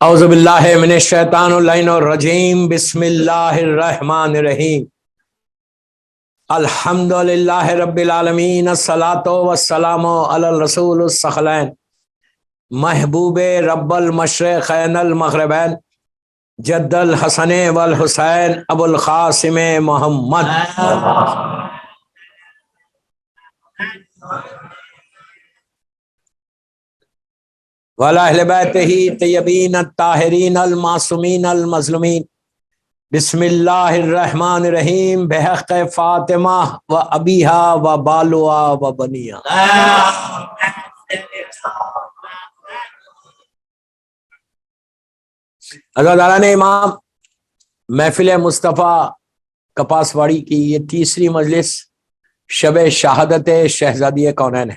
اعوذ باللہ من الشیطان اللعین الرجیم بسم اللہ الرحمن الرحیم الحمد للہ رب العالمین الصلاۃ والسلام علی الرسول الثقلین محبوب رب المشرقین المغربین جد الحسن والحسین ابو القاسم محمد وعلی اہل بیتہ طیبین الطاہرین المعصومین المظلومین بسم اللہ الرحمن الرحیم بحق فاطمہ و ابیہا و بالوا و بنیہا۔ عزیزان امام، محفل مصطفیٰ کپاسواڑی کی یہ تیسری مجلس شب شہادت شہزادی کونین ہے۔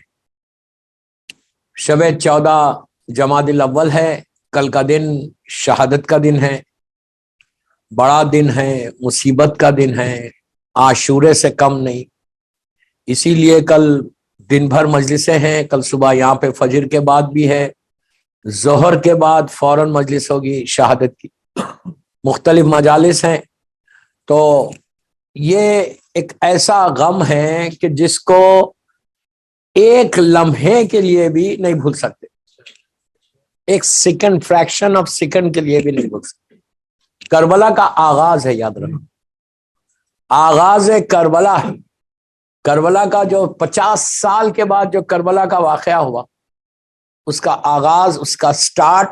شب 14 جمادی الاول ہے، کل کا دن شہادت کا دن ہے، بڑا دن ہے، مصیبت کا دن ہے، عاشورے سے کم نہیں۔ اسی لیے کل دن بھر مجلسیں ہیں، کل صبح یہاں پہ فجر کے بعد بھی ہے، ظہر کے بعد فوراً مجلس ہوگی شہادت کی، مختلف مجالس ہیں۔ تو یہ ایک ایسا غم ہے کہ جس کو ایک لمحے کے لیے بھی نہیں بھول سکتے، ایک سیکنڈ، فریکشن آف سیکنڈ کے لیے بھی نہیں بھول سکتے۔ کربلا کا آغاز ہے، یاد رکھو، آغاز کربلا ہے۔ کربلا کا جو 50 سال کے بعد جو کربلا کا واقعہ ہوا، اس کا آغاز، اس کا سٹارٹ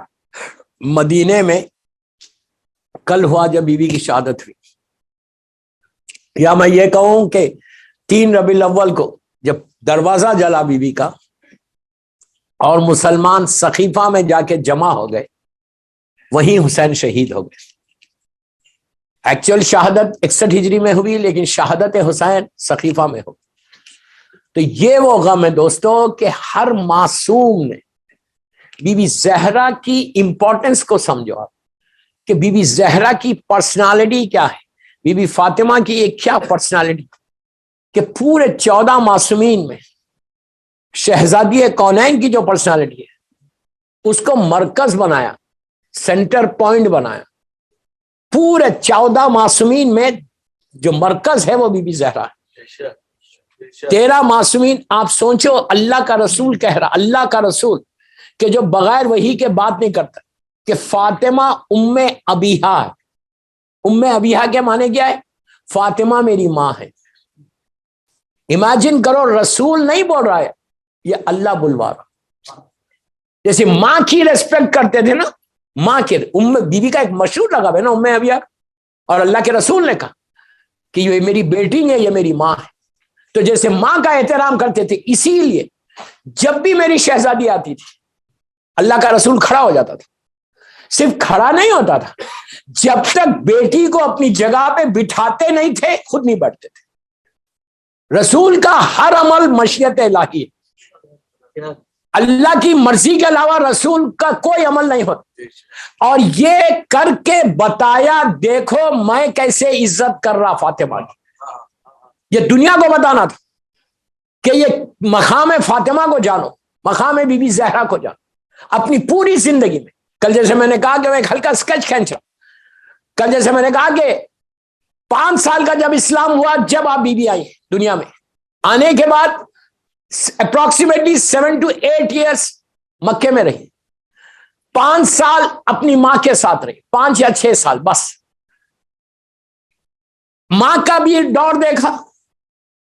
مدینے میں کل ہوا جب بی بی کی شہادت ہوئی۔ یا میں یہ کہوں کہ 3 ربیع الاول کو جب دروازہ جلا بی بی کا اور مسلمان سقیفہ میں جا کے جمع ہو گئے، وہیں حسین شہید ہو گئے۔ ایکچوئل شہادت 61 ہجری میں ہوئی، لیکن شہادت حسین سقیفہ میں ہو۔ تو یہ وہ غم ہے دوستو کہ ہر معصوم نے بی بی زہرا کی امپورٹنس کو سمجھو آپ، کہ بی بی زہرا کی پرسنالٹی کیا ہے، بی بی فاطمہ کی ایک کیا پرسنالٹی، کہ پورے 14 معصومین میں شہزادی کونین کی جو پرسنالٹی ہے اس کو مرکز بنایا، سینٹر پوائنٹ بنایا۔ پورے 14 معصومین میں جو مرکز ہے وہ بی بی زہرا ہے۔ 13 معصومین، آپ سوچو، اللہ کا رسول کہہ رہا، اللہ کا رسول کہ جو بغیر وحی کے بات نہیں کرتا، کہ فاطمہ ام ابیہا ہے۔ ام ابیہا کے معنی کیا ہے؟ فاطمہ میری ماں ہے۔ امیجن کرو، رسول نہیں بول رہا ہے، یہ اللہ بلوا رہا۔ جیسے ماں کی ریسپیکٹ کرتے تھے نا، ماں کے بی بی کا ایک مشہور لقب ہے نا ام ابیہا، اور اللہ کے رسول نے کہا کہ یہ میری بیٹی ہے، یہ میری ماں ہے۔ تو جیسے ماں کا احترام کرتے تھے، اسی لیے جب بھی میری شہزادی آتی تھی اللہ کا رسول کھڑا ہو جاتا تھا۔ صرف کھڑا نہیں ہوتا تھا، جب تک بیٹی کو اپنی جگہ پہ بٹھاتے نہیں تھے خود نہیں بیٹھتے تھے۔ رسول کا ہر عمل مشیت الہی ہے، اللہ کی مرضی کے علاوہ رسول کا کوئی عمل نہیں ہوتا۔ اور یہ کر کے بتایا، دیکھو میں کیسے عزت کر رہا فاطمہ کی۔ یہ دنیا کو بتانا تھا کہ یہ مقام فاطمہ کو جانو، مقام بی بی زہرا کو جانو اپنی پوری زندگی میں۔ کل جیسے میں نے کہا کہ میں ایک ہلکا اسکیچ کھینچ رہا، کل جیسے میں نے کہا کہ 5 سال کا جب اسلام ہوا، جب آپ بی بی آئی دنیا میں، آنے کے بعد اپروکسیمیٹلی 7 to 8 ایئرس مکے میں رہی، 5 سال اپنی ماں کے ساتھ رہی، 5 یا 6 سال بس۔ ماں کا بھی دور دیکھا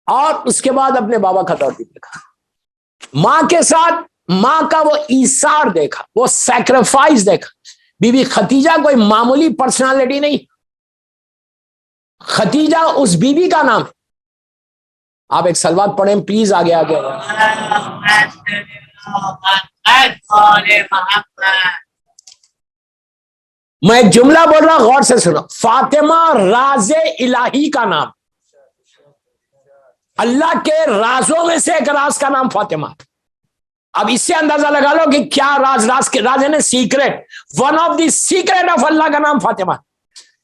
اور اس کے بعد اپنے بابا کا دور بھی دیکھا۔ ماں کے ساتھ ماں کا وہ ایثار دیکھا، وہ سیکریفائس دیکھا۔ بی بی ختیجہ کوئی معمولی پرسنالٹی نہیں، ختیجہ اس بی بی کا نام ہے۔ آپ ایک صلوات پڑھیں پلیز، آگے آگے۔ میں ایک جملہ بول رہا، غور سے سنو۔ فاطمہ راز الہی کا نام، اللہ کے رازوں میں سے ایک راز کا نام فاطمہ۔ اب اس سے اندازہ لگا لو کہ کیا راز ہے نا، secret, one of the secret of Allah کا نام فاطمہ،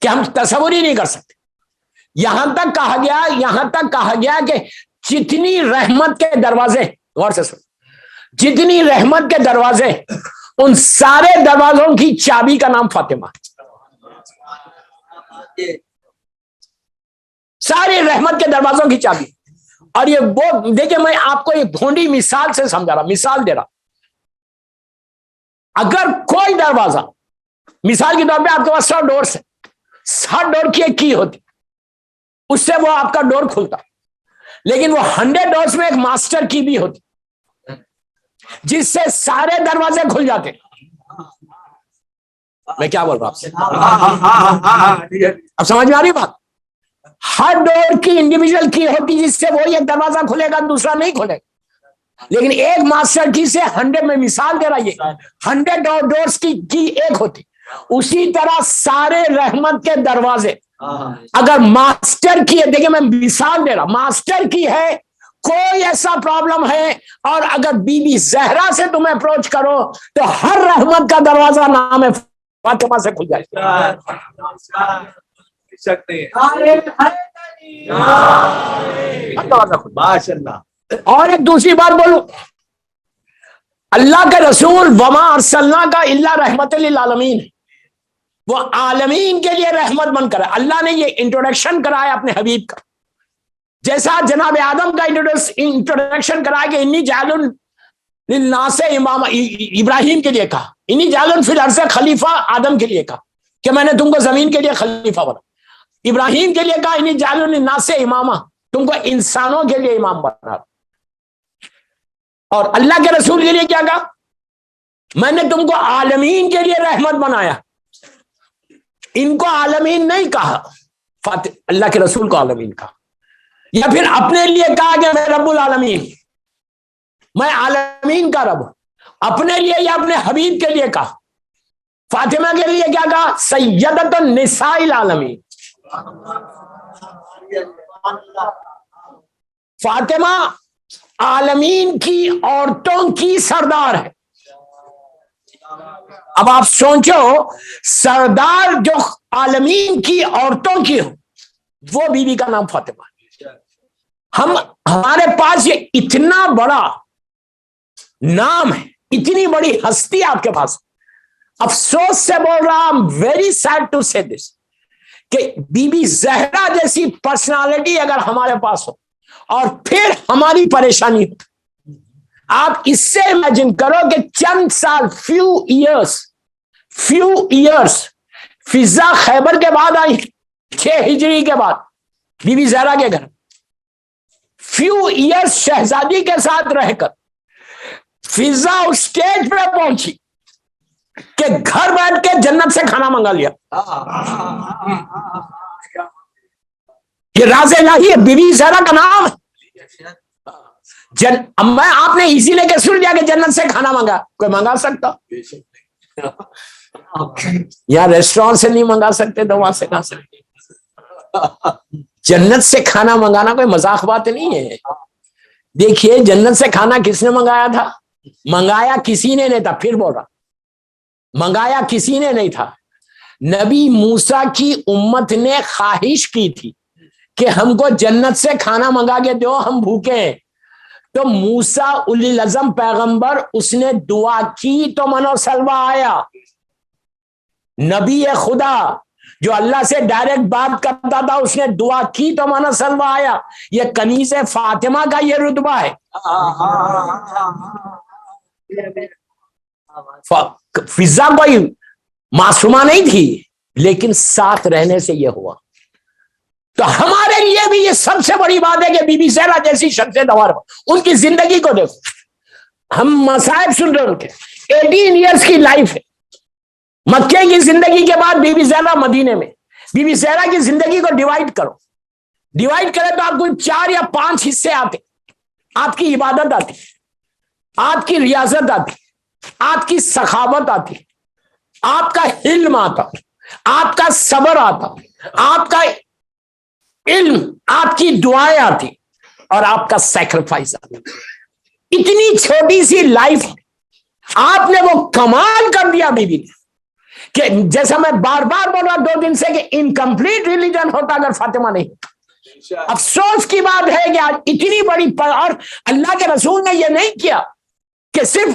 کہ ہم تصور ہی نہیں کر سکتے۔ یہاں تک کہا گیا کہ جتنی رحمت کے دروازے، غور سے سن، جتنی رحمت کے دروازے ان سارے دروازوں کی چابی کا نام فاطمہ، ساری رحمت کے دروازوں کی چابی. اور یہ وہ دیکھیں، میں آپ کو ایک بھونڈی مثال سے سمجھا رہا، مثال دے رہا. اگر کوئی دروازہ، مثال کے طور پہ آپ کے پاس 100 ڈورس ہے، 100 ڈور کی ایک کی ہوتی، اس سے وہ آپ کا ڈور کھلتا. لیکن وہ 100 ڈورس میں ایک ماسٹر کی بھی ہوتی جس سے سارے دروازے کھل جاتے. میں کیا بول رہا ہوں؟ اب سمجھ میں آ رہی بات؟ ہر ڈور کی انڈیویجول کی ہوتی جس سے وہ ایک دروازہ کھلے گا، دوسرا نہیں کھلے گا. لیکن ایک ماسٹر کی سے 100 میں مثال دے رہا، یہ 100 ڈورس کی ایک ہوتی. اسی طرح سارے رحمت کے دروازے اگر ماسٹر کی ہے، دیکھیں میں مثال دے رہا، ماسٹر کی ہے، کوئی ایسا پرابلم ہے اور اگر بی بی زہرا سے تم اپروچ کرو تو ہر رحمت کا دروازہ نام ہے فاطمہ سے کھل جائے. اور ایک دوسری بات بولوں، اللہ کے رسول وما ارسلنا کا الا رحمت للعالمین، وہ عالمین کے لیے رحمت بن کر. اللہ نے یہ انٹروڈکشن کرایا اپنے حبیب کا، جیسا جناب آدم کا انٹروڈکشن کرایا کہ انی جعل للناس امام، ابراہیم کے لیے کہا انی جعل فی الارض خلیفہ، آدم کے لیے کہا کہ میں نے تم کو زمین کے لیے خلیفہ بنا. ابراہیم کے لیے کہا انی جعل للناس امامہ، تم کو انسانوں کے لیے امام بنا. اور اللہ کے رسول کے لیے کیا کہا؟ میں نے تم کو عالمین کے لیے رحمت بنایا. ان کو عالمین نہیں کہا، اللہ کے رسول کو عالمین کہا. یا پھر اپنے لیے کہا کہ میں رب العالمین، میں عالمین کا رب. اپنے لیے یا اپنے حبیب کے لیے کہا. فاطمہ کے لیے کیا کہا؟ سیدۃ النساء العالمین. فاطمہ عالمین کی عورتوں کی سردار ہے. اب آپ سوچو، سردار جو عالمین کی عورتوں کی ہو، وہ بیوی کا نام فاطمہ ہے. ہمارے پاس یہ اتنا بڑا نام ہے، اتنی بڑی ہستی آپ کے پاس. افسوس سے بول رہا ہوں، ویری سیڈ ٹو سے دس، کہ بی بی زہرا جیسی پرسنالٹی اگر ہمارے پاس ہو اور پھر ہماری پریشانی ہو. آپ اس سے امیجن کرو کہ چند سال، فیو ایئرس فضا خیبر کے بعد آئی، 6 ہجری کے بعد بی بی زہرا کے گھر فیو ایئرس شہزادی کے ساتھ رہ کر فضا اس سٹیج پہ پہنچی کہ گھر بیٹھ کے جنت سے کھانا منگا لیا. یہ راز الہی ہے، بی بی زہرا کا نام. میں آپ نے اسی لے کے سن لیا کہ جنت سے کھانا منگا. کوئی منگا سکتا؟ یا ریسٹورینٹ سے نہیں منگا سکتے تو وہاں سے کہاں سکتے؟ جنت سے کھانا منگانا کوئی مذاق بات نہیں ہے. دیکھیے جنت سے کھانا کس نے منگایا تھا؟ منگایا کسی نے نہیں تھا. پھر بول رہا، منگایا کسی نے نہیں تھا. نبی موسیٰ کی امت نے خواہش کی تھی کہ ہم کو جنت سے کھانا منگا کے دو، ہم بھوکے ہیں. تو موسیٰ اولی العزم پیغمبر، اس نے دعا کی تو منو سلوا آیا. نبی خدا جو اللہ سے ڈائریکٹ بات کرتا تھا، اس نے دعا کی تو منو سلوا آیا. یہ کنیز فاطمہ کا یہ رتبہ ہے. فضا کوئی معصومہ نہیں تھی، لیکن ساتھ رہنے سے یہ ہوا. تو ہمارے لیے بھی یہ سب سے بڑی بات ہے کہ بی بی زہرا جیسی شخصیت ہمارے، ان کی زندگی کو دیکھو. ہم مصائب سن رہے ان کے، 18 ایئرس کی لائف ہے. مکے کی زندگی کے بعد بی بی زہرا مدینے میں. بی بی زہرا کی زندگی کو ڈیوائڈ کرو، ڈیوائڈ کرے تو آپ کو 4 یا 5 حصے آتے. آپ کی عبادت آتی، آپ کی ریاضت آتی، آپ کی سخاوت آتی، آپ کا علم آتا، آپ کا صبر آتا، آپ کا علم، آپ کی دعائیں آتی، اور آپ کا سیکریفائس آتا. اتنی چھوٹی سی لائف آپ نے وہ کمال کر دیا بی بی نے، کہ جیسا میں بار بار بول رہا 2 دن سے کہ انکمپلیٹ ریلیجن ہوتا اگر فاطمہ نہیں. افسوس کی بات ہے کہ آج اتنی بڑی اور اللہ کے رسول نے یہ نہیں کیا کہ صرف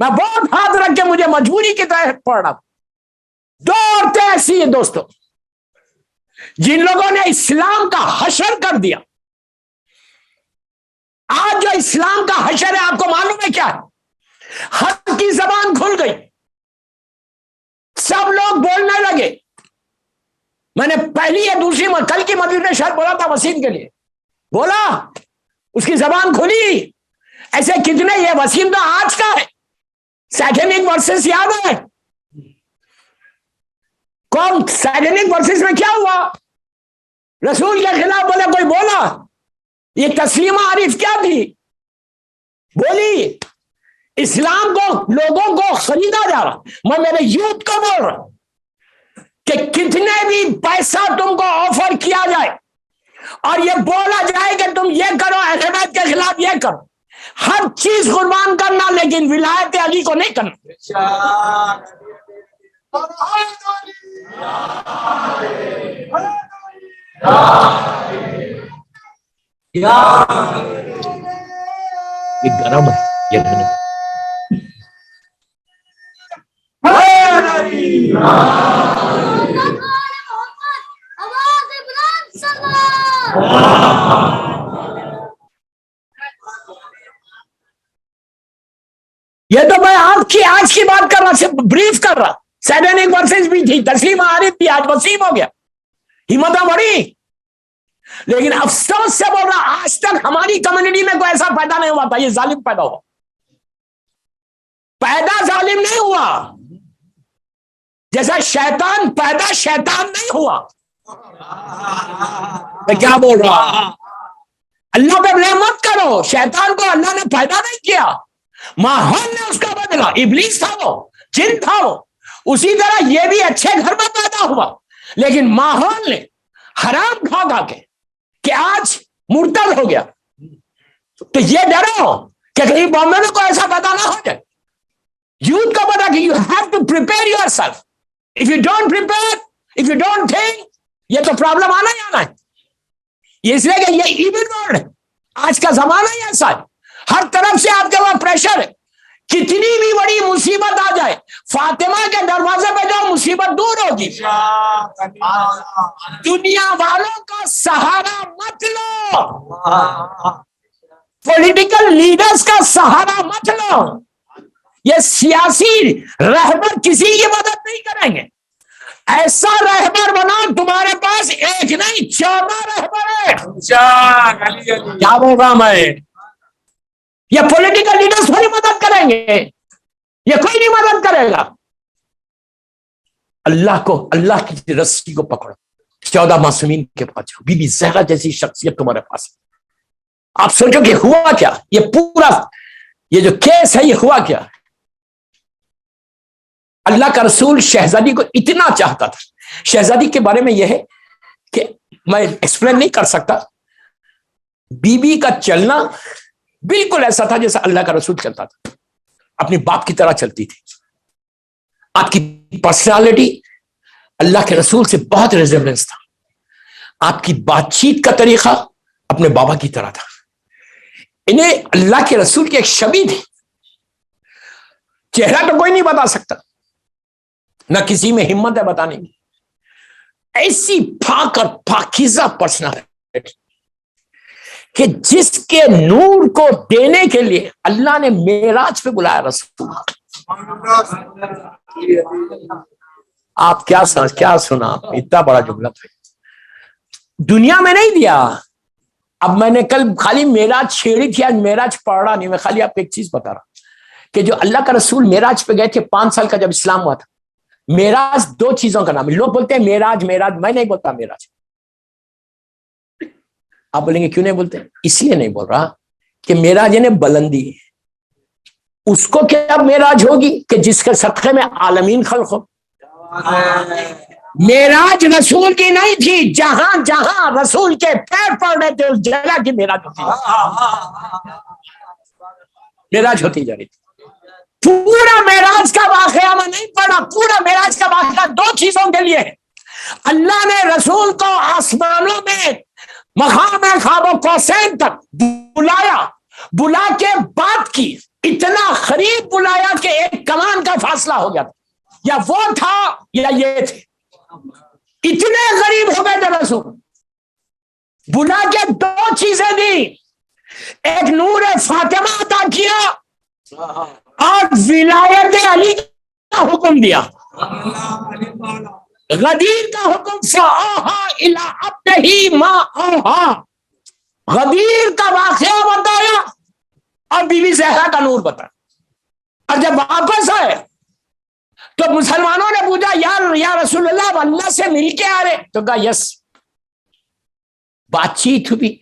میں بہت ہاتھ رکھ کے مجھے مجبوری کی طرح پڑھ رہا. دو عورتیں ایسی ہیں دوستوں جن لوگوں نے اسلام کا حشر کر دیا. آج جو اسلام کا حشر ہے آپ کو معلوم ہے کیا ہے؟ حق کی زبان کھل گئی, سب لوگ بولنے لگے. میں نے پہلی یا دوسری کل کی مجلس میں شاید بولا تھا وسیم کے لیے, بولا اس کی زبان کھلی. ایسے کتنے, یہ وسیم تو آج کا ہے, سیٹینک ورسز یاد ہے کون؟ سیٹینک ورسز میں کیا ہوا؟ رسول کے خلاف بولے, کوئی بولا یہ تسلیمہ عارف کیا تھی؟ بولی اسلام کو لوگوں کو خریدا جا رہا. میں میرے یوتھ کو بول رہا ہوں کہ کتنے بھی پیسہ تم کو آفر کیا جائے اور یہ بولا جائے کہ تم یہ کرو, اہل بیت کے خلاف یہ کرو, ہر چیز قربان کرنا لیکن ولایت علی کو نہیں کرنا. یہ گرم ہے, یہ گرم ہے. یہ تو میں آج کی بات کر رہا, صرف بریف کر رہا. سیٹینک ورسز بھی تھی, تسلیمہ عارف بھی, آج وسیم ہو گیا. ہمتیں بڑی, لیکن افسوس سے بول رہا آج تک ہماری کمیونٹی میں کوئی ایسا پیدا نہیں ہوا تھا. یہ ظالم پیدا ہوا, پیدا ظالم نہیں ہوا. جیسا شیطان پیدا شیطان نہیں ہوا. میں کیا بول رہا, اللہ پہ بلیم مت کرو. شیطان کو اللہ نے پیدا نہیں کیا, ماحول نے اس کا بدلا. ابلیس تھا وہ, جن تھا وہ. اسی طرح یہ بھی اچھے گھر میں پیدا ہوا, لیکن ماحول نے حرام کھا کھا کے کہ آج مرتد ہو گیا. تو یہ ڈرو کہ کہیں بامبے میں کوئی ایسا پیدا نہ ہو جائے. یوتھ کا پتا کہ you have to prepare yourself. If you don't prepare, if you don't think, یہ تو پرابلم آنا ہی آنا ہے. یہ اس لیے کہ یہ ایون ورلڈ ہے, آج کا زمانہ ہی ایسا ہے. ہر طرف سے آپ کے وہاں پریشر ہے. کتنی بھی بڑی مصیبت آ جائے, فاطمہ کے دروازے پہ جاؤ, مصیبت دور ہوگی. دنیا والوں کا سہارا مت لو, پولیٹیکل لیڈرز کا سہارا مت لو. یہ سیاسی رہبر کسی کی مدد نہیں کریں گے. ایسا رہبر بناؤ, تمہارے پاس ایک نہیں 14 رہبر ہے. کیا بول رہا میں, یہ پولیٹیکل لیڈرز تھوڑی مدد کریں گے, یہ کوئی نہیں مدد کرے گا. اللہ کو, اللہ کی رسی کو پکڑو, 14 معصومین کے پاس جاؤ. بی بی زہرا جیسی شخصیت تمہارے پاس ہے. آپ سوچو کہ ہوا کیا, یہ پورا یہ جو کیس ہے یہ ہوا کیا. اللہ کا رسول شہزادی کو اتنا چاہتا تھا. شہزادی کے بارے میں یہ ہے کہ میں ایکسپلین نہیں کر سکتا. بی بی کا چلنا بالکل ایسا تھا جیسا اللہ کا رسول چلتا تھا, اپنی باپ کی طرح چلتی تھی. آپ کی پرسنالٹی اللہ کے رسول سے بہت ریزیبلنس تھا. آپ کی بات چیت کا طریقہ اپنے بابا کی طرح تھا. انہیں اللہ کے رسول کی ایک شبیہ تھی. چہرہ تو کوئی نہیں بتا سکتا, نہ کسی میں ہمت ہے بتانے کی. ایسی پاک اور پاکیزہ پرسنالٹی کہ جس کے نور کو دینے کے لیے اللہ نے معراج پہ بلایا رسول. آپ کیا سنا, اتنا بڑا جملہ تھا, دنیا میں نہیں دیا. اب میں نے کل خالی معراج چھیڑی تھی, آج معراج پڑھ رہا نہیں. میں خالی آپ کو ایک چیز بتا رہا کہ جو اللہ کا رسول معراج پہ گئے تھے 5 سال کا جب اسلام ہوا تھا. معراج 2 چیزوں کا نام ہے. لوگ بولتے ہیں معراج, میں نہیں بولتا معراج. آپ بولیں گے کیوں نہیں بولتے؟ اس لیے نہیں بول رہا کہ معراج یعنی بلندی. اس کو کیا معراج ہوگی کہ جس کے صدقے میں عالمین خلق ہو. معراج رسول کی نہیں تھی, جہاں جہاں رسول کے پیر پڑ رہے تھے اس جگہ کی معراج ہوتی معراج ہوتی جا رہی تھی. پورا معراج کا واقعہ میں نہیں پڑھا. پورا معراج کا واقعہ 2 چیزوں کے لیے ہے. اللہ نے رسول کو آسمانوں میں مقام خواب قوسین تک بلا کے بات کی، اتنا قریب بلایا کہ ایک کمان کا فاصلہ ہو گیا تھا، یا وہ تھا یا یہ تھے، اتنے قریب ہو گئے تھے رسول. بلا کے دو چیزیں دی، ایک نور فاطمہ عطا کیا اور ولایت علی کا حکم دیا. غدیر کا حکم فَأَوْحَىٰ إِلَىٰ عَبْدِهِ مَا أَوْحَىٰ، غدیر کا واقعہ بتایا اور بی بی زہرا کا نور بتایا. اور جب واپس آئے تو مسلمانوں نے پوچھا یا رسول اللہ اللہ سے مل کے آ رہے؟ تو کہا یس. بات چیت ہوئی؟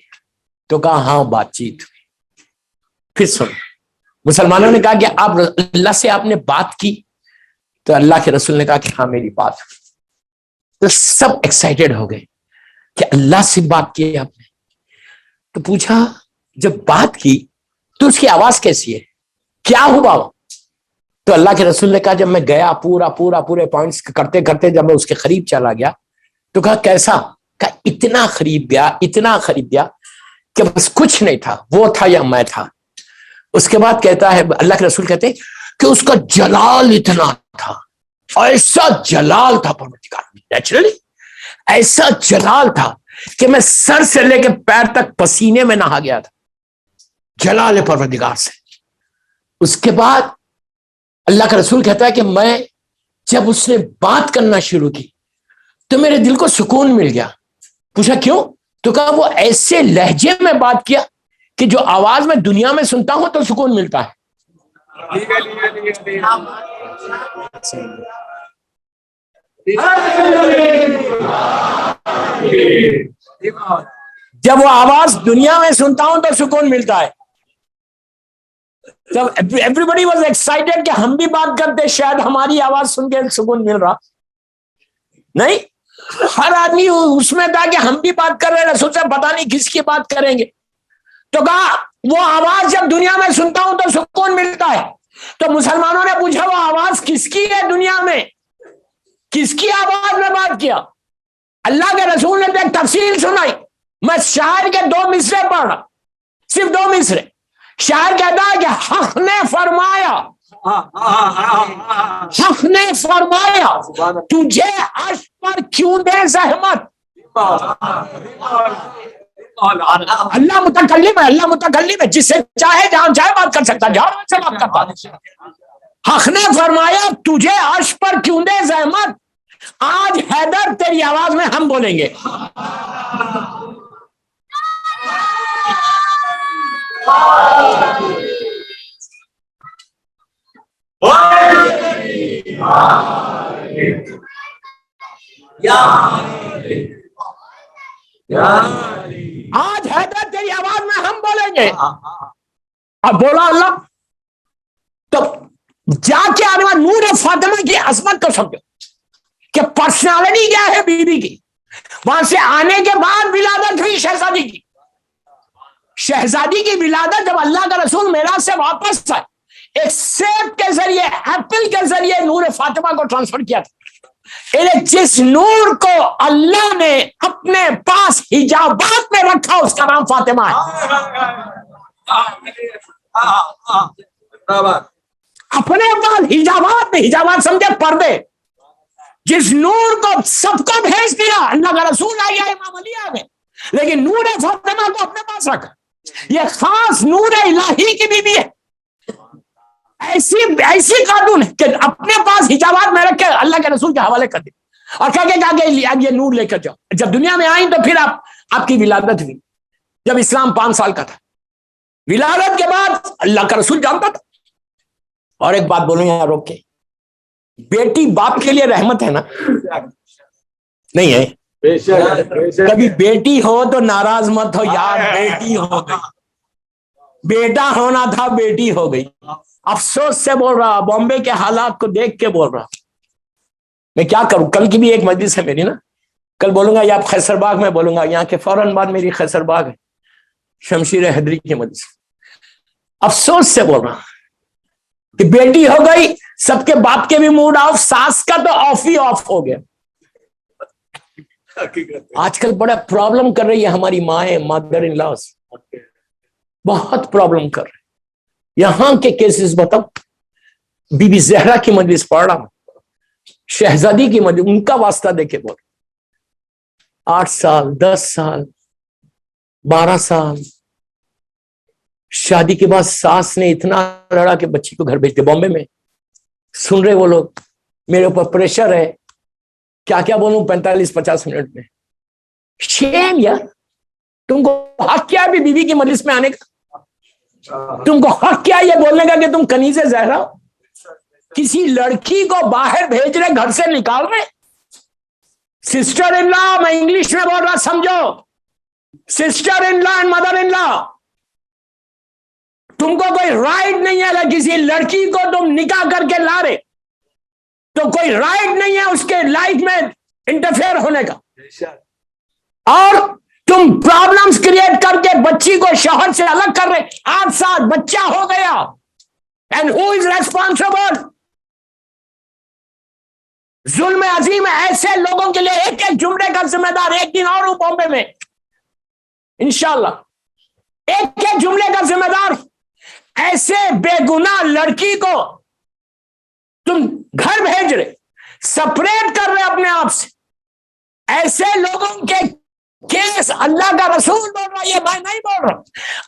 تو کہا ہاں بات چیت ہوئی. پھر سن، مسلمانوں نے کہا کہ آپ اللہ سے آپ نے بات کی؟ تو اللہ کے رسول نے کہا کہ ہاں میری بات ہوئی. تو سب ایکسائٹیڈ ہو گئے کہ اللہ سے بات کی آپ نے. تو پوچھا جب بات کی تو اس کی آواز کیسی ہے، کیا ہوا؟ تو اللہ کے رسول نے کہا جب میں گیا پورے پوائنٹس کرتے کرتے جب میں اس کے قریب چلا گیا تو کہا کیسا؟ کہا اتنا قریب گیا کہ بس کچھ نہیں تھا، وہ تھا یا میں تھا. اس کے بعد کہتا ہے اللہ کے رسول کہتے کہ اس کا جلال اتنا تھا، ایسا جلال تھا پروردگار، نیچرلی ایسا جلال تھا کہ میں سر سے لے کے پیر تک پسینے میں نہا گیا تھا جلال پروردگار سے. اس کے بعد اللہ کا رسول کہتا ہے کہ میں جب اس نے بات کرنا شروع کی تو میرے دل کو سکون مل گیا. پوچھا کیوں؟ تو کہا وہ ایسے لہجے میں بات کیا کہ جو آواز میں دنیا میں سنتا ہوں تو سکون ملتا ہے. جب وہ آواز دنیا میں سنتا ہوں تو سکون ملتا ہے. جب ایوری واز ایکسائٹیڈ کہ ہم بھی بات کرتے، شاید ہماری آواز سن کے سکون مل رہا نہیں. ہر آدمی اس میں تھا کہ ہم بھی بات کر رہے ہیں رسول سے، پتہ نہیں کس کی بات کریں گے. تو کہا وہ آواز جب دنیا میں سنتا ہوں تو سکون ملتا ہے. تو مسلمانوں نے پوچھا وہ آواز کس کی ہے دنیا میں، کس کی آواز میں بات کیا؟ اللہ کے رسول نے ایک تفصیل سنائی. میں شاعر کے 2 مصرے پڑھ رہا، صرف 2 مصرے. شاعر کہتا ہے کہ حق نے فرمایا تجھے عرش پر کیوں دے زحمت. اللہ متکلم ہے، جس سے چاہے جہاں چاہے بات کر سکتا، جہاں سے بات کرتا. حق نے فرمایا تجھے عرش پر کیوں دے زحمت، آج حیدر تیری آواز میں ہم بولیں گے. آج حیدر تیری آواز میں ہم بولیں گے. اب بولا اللہ. تو جا کے آنے نور فاطمہ کی عظمت کو سمجھو کہ پرسنالٹی کیا ہے بی بی کی. وہاں سے آنے کے بعد ولادت ہوئی شہزادی کی ولادت. جب اللہ کا رسول معراج سے واپس آئے، ایک سیب کے ذریعے، ایپل کے ذریعے نور فاطمہ کو ٹرانسفر کیا تھا. جس نور کو اللہ نے اپنے پاس حجابات میں رکھا اس کا نام فاطمہ ہے. اپنے پاس حجابات سمجھے پردے. جس نور کو سب کو بھیج دیا، اللہ کا رسول آ گیا، امام علی آ گئے، لیکن نور فاطمہ کو اپنے پاس رکھا. یہ خاص نور الہی کی بیوی ہے. ایسی قانون ہے کہ اپنے پاس حجابات میں رکھ کے اللہ کے رسول کے حوالے کر دے اور کہا کہ یہ نور لے کر جاؤ. جب دنیا میں آئیں تو پھر آپ کی ولادت ہوئی جب اسلام 5 سال کا تھا. ولادت کے بعد اللہ کا رسول جانتا تھا. اور ایک بات بولوں یہاں روک کے، بیٹی باپ کے لیے رحمت ہے نا؟ نہیں ہے؟ کبھی بیٹی ہو تو ناراض مت ہو یار، بیٹی ہو گئی. بیٹا ہونا تھا، بیٹی ہو گئی. افسوس سے بول رہا، بامبے کے حالات کو دیکھ کے بول رہا. میں کیا کروں؟ کل کی بھی ایک مجلس ہے میری نا، کل بولوں گا یا خیسر باغ میں بولوں گا. یہاں کے فوراً بعد میری خیسر باغ ہے، شمشیر حیدری کی مجلس. افسوس سے بول رہا کہ بیٹی ہو گئی، سب کے باپ کے بھی موڈ آف، ساس کا تو آف ہی آف ہو گیا. آج کل بڑا پرابلم کر رہی ہے ہماری مائیں، مادر ان لاس بہت پرابلم کر رہے. یہاں کے کیسز بتاؤ. بی بی زہرا کی مجلس پڑھ رہا ہوں، شہزادی کی مجلس، ان کا واسطہ دیکھے بول 8 سال 10 سال 12 سال شادی کے بعد ساس نے اتنا لڑا کہ بچی کو گھر بھیجتے. بامبے میں سن رہے وہ لوگ، میرے اوپر پریشر ہے، کیا کیا بولوں 45-50 منٹ میں. شیم یار، تم کو حق کیا ہے بیوی کی مجلس میں آنے کا؟ تم کو حق کیا یہ بولنے کا کہ تم کنیز زہرا ہو؟ کسی لڑکی کو باہر بھیج رہے، گھر سے نکال رہے. سسٹر ان لا، میں انگلش میں بول رہا سمجھو، sister in law and mother in law. تم کو کوئی رائٹ نہیں ہے اگر کسی لڑکی کو تم نکاح کر کے لا رہے تو کوئی رائٹ نہیں ہے اس کے لائف میں انٹرفیئر ہونے کا. اور تم پرابلمز کریٹ کر کے بچی کو شوہر سے الگ کر رہے. 8 سال بچہ ہو گیا. And who is responsible? ظلم عظیم ہے. ایسے لوگوں کے لیے ایک ایک جملے کا ذمہ دار. ایک دن اور ہوں بامبے میں انشاءاللہ، ایک ایک جملے کا ذمہ دار. ایسے بے گناہ لڑکی کو تم گھر بھیج رہے، سپریٹ کر رہے اپنے آپ سے. ایسے لوگوں کے کیس اللہ کا رسول بول رہا، یہ میں نہیں بول رہا،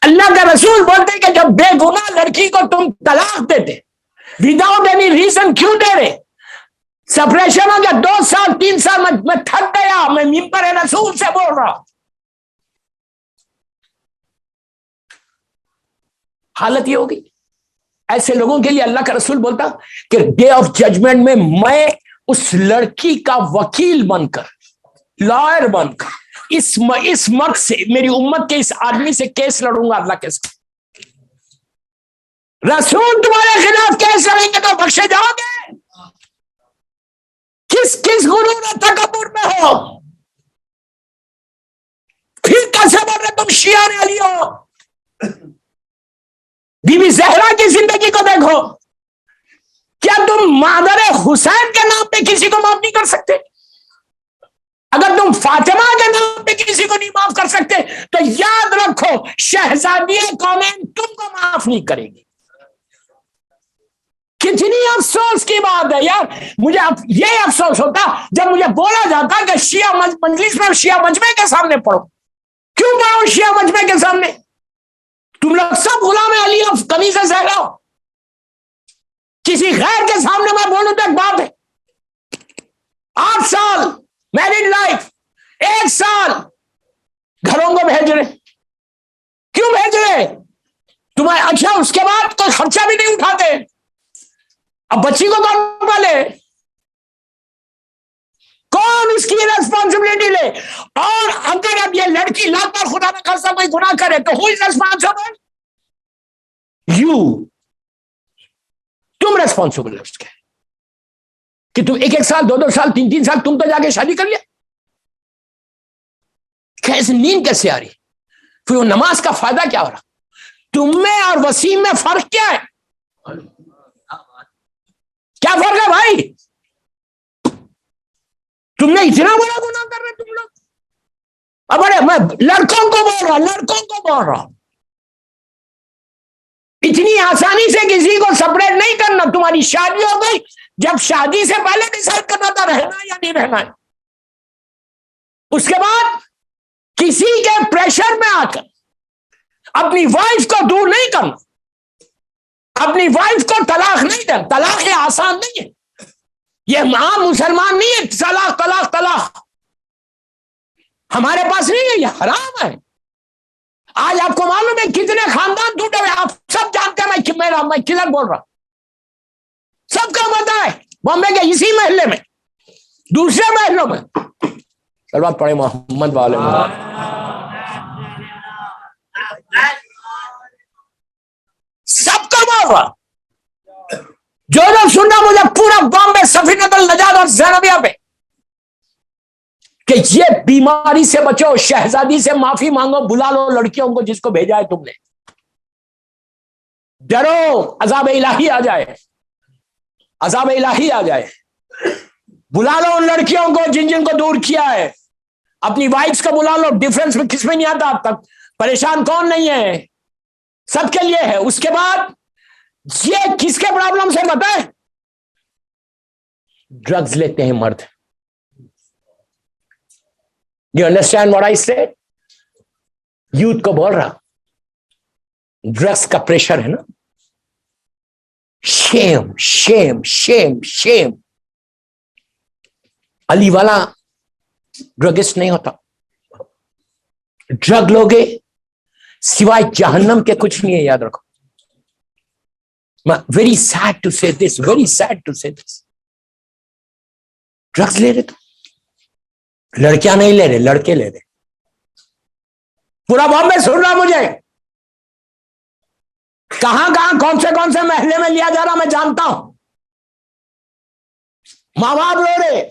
اللہ کا رسول بولتے کہ جب بے گناہ لڑکی کو تم طلاق دیتے وداؤٹ اینی ریزن، کیوں دے رہے؟ سپریشن ہو گیا 2 سال 3 سال میں تھک گیا. میں منبر رسول سے بول رہا. حالت یہ ہوگی. ایسے لوگوں کے لیے اللہ کا رسول بولتا کہ ڈے آف ججمنٹ میں میں اس لڑکی کا وکیل بن کر، لائر بن کر اس مرد سے، میری امت کے اس آدمی سے کیس لڑوں گا اللہ کے ساتھ. رسول تمہارے خلاف کیس لڑیں گے تو بخشے جاؤ گے؟ کس غرور و تکبر میں ہو؟ پھر کیسے بول رہے تم شیعہ علی ہو؟ بی بی زہرا کی زندگی کو دیکھو. کیا تم مادر حسین کے نام پہ کسی کو معاف نہیں کر سکتے؟ اگر تم فاطمہ کے نام پہ کسی کو نہیں معاف کر سکتے تو یاد رکھو شہزادی کونین تم کو معاف نہیں کرے گی. کتنی افسوس کی بات ہے یار. مجھے یہ افسوس ہوتا جب مجھے بولا جاتا کہ شیعہ مجلس میں شیعہ مجمع کے سامنے پڑھو. کیوں پڑھو شیعہ مجمع کے سامنے؟ تم لوگ سب غلام علی اور کنیز زہرا ہو. کسی غیر کے سامنے میں بولوں تو ایک بات ہے. 8 سال میرڈ لائف، 1 سال گھروں کو بھیج رہے. کیوں بھیج رہے تمہیں؟ اچھا اس کے بعد کوئی خرچہ بھی نہیں اٹھاتے. اب بچی کو کون پالے؟ کون اس کی ریسپانسبلٹی لے؟ اور اگر اب یہ لڑکی لاکھ بار خدا نہ خاصا کوئی گناہ کرے تو ہو از ریسپانسبل؟ یو. تم ریسپانسبل ہے اس کے کہ تم 1 سال 2 سال 3 سال تم تو جا کے شادی کر لیا. کیسے نیند کیسے آ رہی؟ پھر وہ نماز کا فائدہ کیا ہو رہا؟ تم میں اور وسیم میں فرق کیا ہے؟ کیا فرق ہے بھائی؟ تم نے اتنا بڑا گناہ کر رہے تم لوگ. اب میں لڑکوں کو بول رہا ہوں اتنی آسانی سے کسی کو سپریٹ نہیں کرنا. تمہاری شادی ہو گئی، جب شادی سے پہلے ڈیسائیڈ کرنا تھا رہنا یا نہیں رہنا ہے. اس کے بعد کسی کے پریشر میں آ کر اپنی وائف کو دور نہیں کرنا، اپنی وائف کو طلاق نہیں دینا. طلاق یہ آسان نہیں ہے، یہ عام مسلمان نہیں ہے. طلاق طلاق طلاق ہمارے پاس نہیں ہے، یہ حرام ہے. آج آپ کو معلوم ہے کتنے خاندان ٹوٹے ہوئے؟ آپ سب جانتے ہیں. میں کلر بول رہا ہوں، سب کا پتہ ہے. بامبے کے اسی محلے میں، دوسرے محلوں میں. سلوات پڑھے محمد والے سب کا بول رہا. جو لوگ سننا مجھے پورا بامبے سفینۃ النجات اور زینبیہ پہ کہ یہ بیماری سے بچو، شہزادی سے معافی مانگو، بلا لو لڑکیوں کو جس کو بھیجا ہے تم نے. ڈرو عذاب الہی آ جائے، عذاب الہی آ جائے. بلا لو ان لڑکیوں کو جن کو دور کیا ہے. اپنی وائفس کو بلا لو, ڈفرنس میں کس میں نہیں آتا اب تک, پریشان کون نہیں ہے, سب کے لیے ہے. اس کے بعد یہ کس کے پرابلم سے پتہ ہے؟ ڈرگز لیتے ہیں مرد. You understand what I said? Youth کو بول رہا, ڈرگز کا پریشر ہے نا, شیم شیم شیم شیم. علی والا ڈرگسٹ نہیں ہوتا. ڈرگ لوگے سوائے جہنم کے کچھ نہیں ہے, یاد رکھو. ویری سیڈ ٹو سے دس, ویری سیڈ ٹو سے دس. ڈرگز لے رہے تو لڑکیاں نہیں لے رہے, لڑکے لے رہے. پورا بامبے سن رہا مجھے, کہاں کہاں کون سے محلے میں لیا جا رہا میں جانتا ہوں. ماں باپ رو رہے,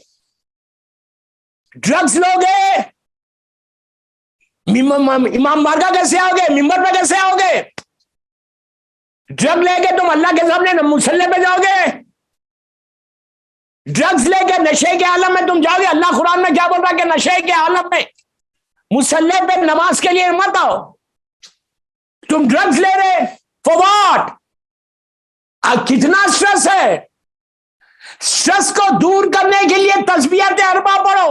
ڈرگز لوگے. امام بارگاہ کیسے آؤ گے, ممبر پہ کیسے آؤ گے؟ ڈرگ لے کے تم اللہ کے سامنے مصلی پہ جاؤ گے. ڈرگز لے کے نشے کے عالم میں تم جاؤ گے. اللہ قرآن میں کیا بول رہا ہے کہ نشے کے عالم میں مصلی پہ نماز کے لیے مت آؤ. تم ڈرگز لے رہے فور واٹ؟ کتنا سٹریس ہے. سٹریس کو دور کرنے کے لیے تسبیحات اربع پڑھو,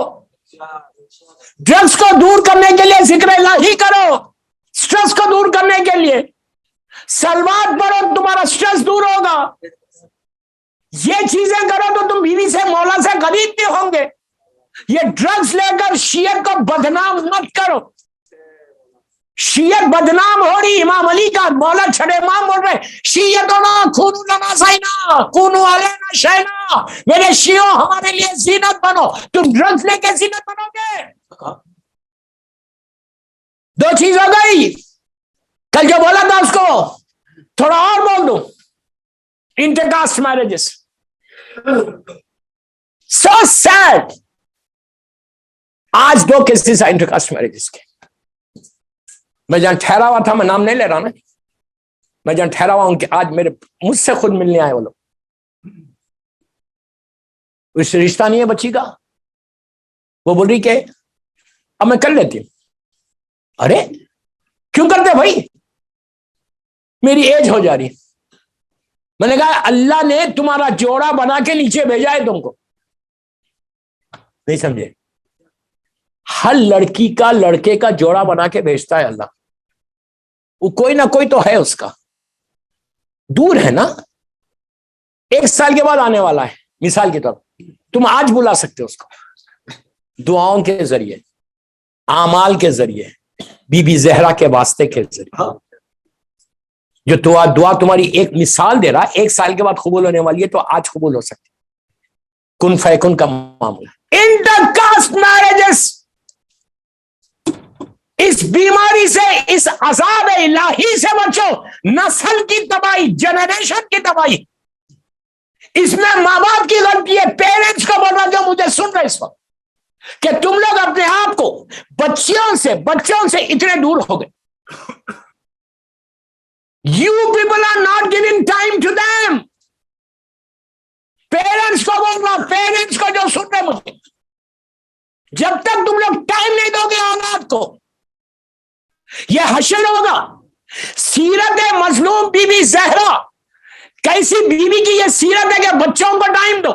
ڈرگز کو دور کرنے کے لیے ذکر الہی کرو, سٹریس کو دور کرنے کے لیے سلوات پڑھو, تمہارا سٹریس دور ہوگا. یہ چیزیں کرو تو تم بیوی سے مولا سے غریب بھی ہوں گے. یہ ڈرگز لے کر شیعت کو بدنام مت کرو. شیعت بدنام ہو رہی. امام علی کا مولا چھڑے امام بول رہے شیعتنا کونوا لنا زینا کونوا علینا شینا, میرے شیعوں ہمارے لیے زینت بنو. تم ڈرگز لے کے زینت بنو گے. دو چیز ہو گئی. کل جو بولا تھا اس کو تھوڑا اور بول دوں, انٹرکاسٹ میرجز. سو سیڈ. آج دو کیسز ہیں انٹرکاسٹ میرجز کے. میں جہاں ٹھہرا ہوا تھا, میں نام نہیں لے رہا نا, میں جہاں ٹھہرا ہوا ہوں کہ آج میرے مجھ سے خود ملنے آئے وہ لوگ. اس سے رشتہ نہیں ہے بچی کا. وہ بول رہی کہ اب میں کر لیتی ہوں. ارے کیوں کرتے بھائی, میری ایج ہو جا رہی. میں نے کہا اللہ نے تمہارا جوڑا بنا کے نیچے بھیجا ہے تم کو, نہیں سمجھے؟ ہر لڑکی کا لڑکے کا جوڑا بنا کے بھیجتا ہے اللہ. وہ کوئی نہ کوئی تو ہے اس کا, دور ہے نا, 1 سال کے بعد آنے والا ہے. مثال کے طور تم آج بلا سکتے ہو اس کو, دعاؤں کے ذریعے, اعمال کے ذریعے, بی بی زہرا کے واسطے کے ذریعے. جو دعا تمہاری ایک مثال دے رہا, 1 سال کے بعد قبول ہونے والی ہے تو آج قبول ہو سکتی. کن فیکن کا معاملہ. انٹرکاسٹ میرجز, اس بیماری سے, اس عذاب الہی سے بچو. نسل کی تباہی, جنریشن کی تباہی. اس میں ماں باپ کی غلطی ہے. پیرنٹس کو بول رہا جو مجھے سن رہے اس وقت, کہ تم لوگ اپنے آپ کو بچوں سے اتنے دور ہو گئے. You people are not giving time to them. Parents کو بول رہا, پیرنٹس کو جو سن رہے مجھے, جب تک تم لوگ ٹائم نہیں دو گے اولاد کو, یہ حشر ہوگا. سیرت مظلوم بی بی زہرا, کیسی بیوی کی یہ سیرت ہے کہ بچوں کو ٹائم دو.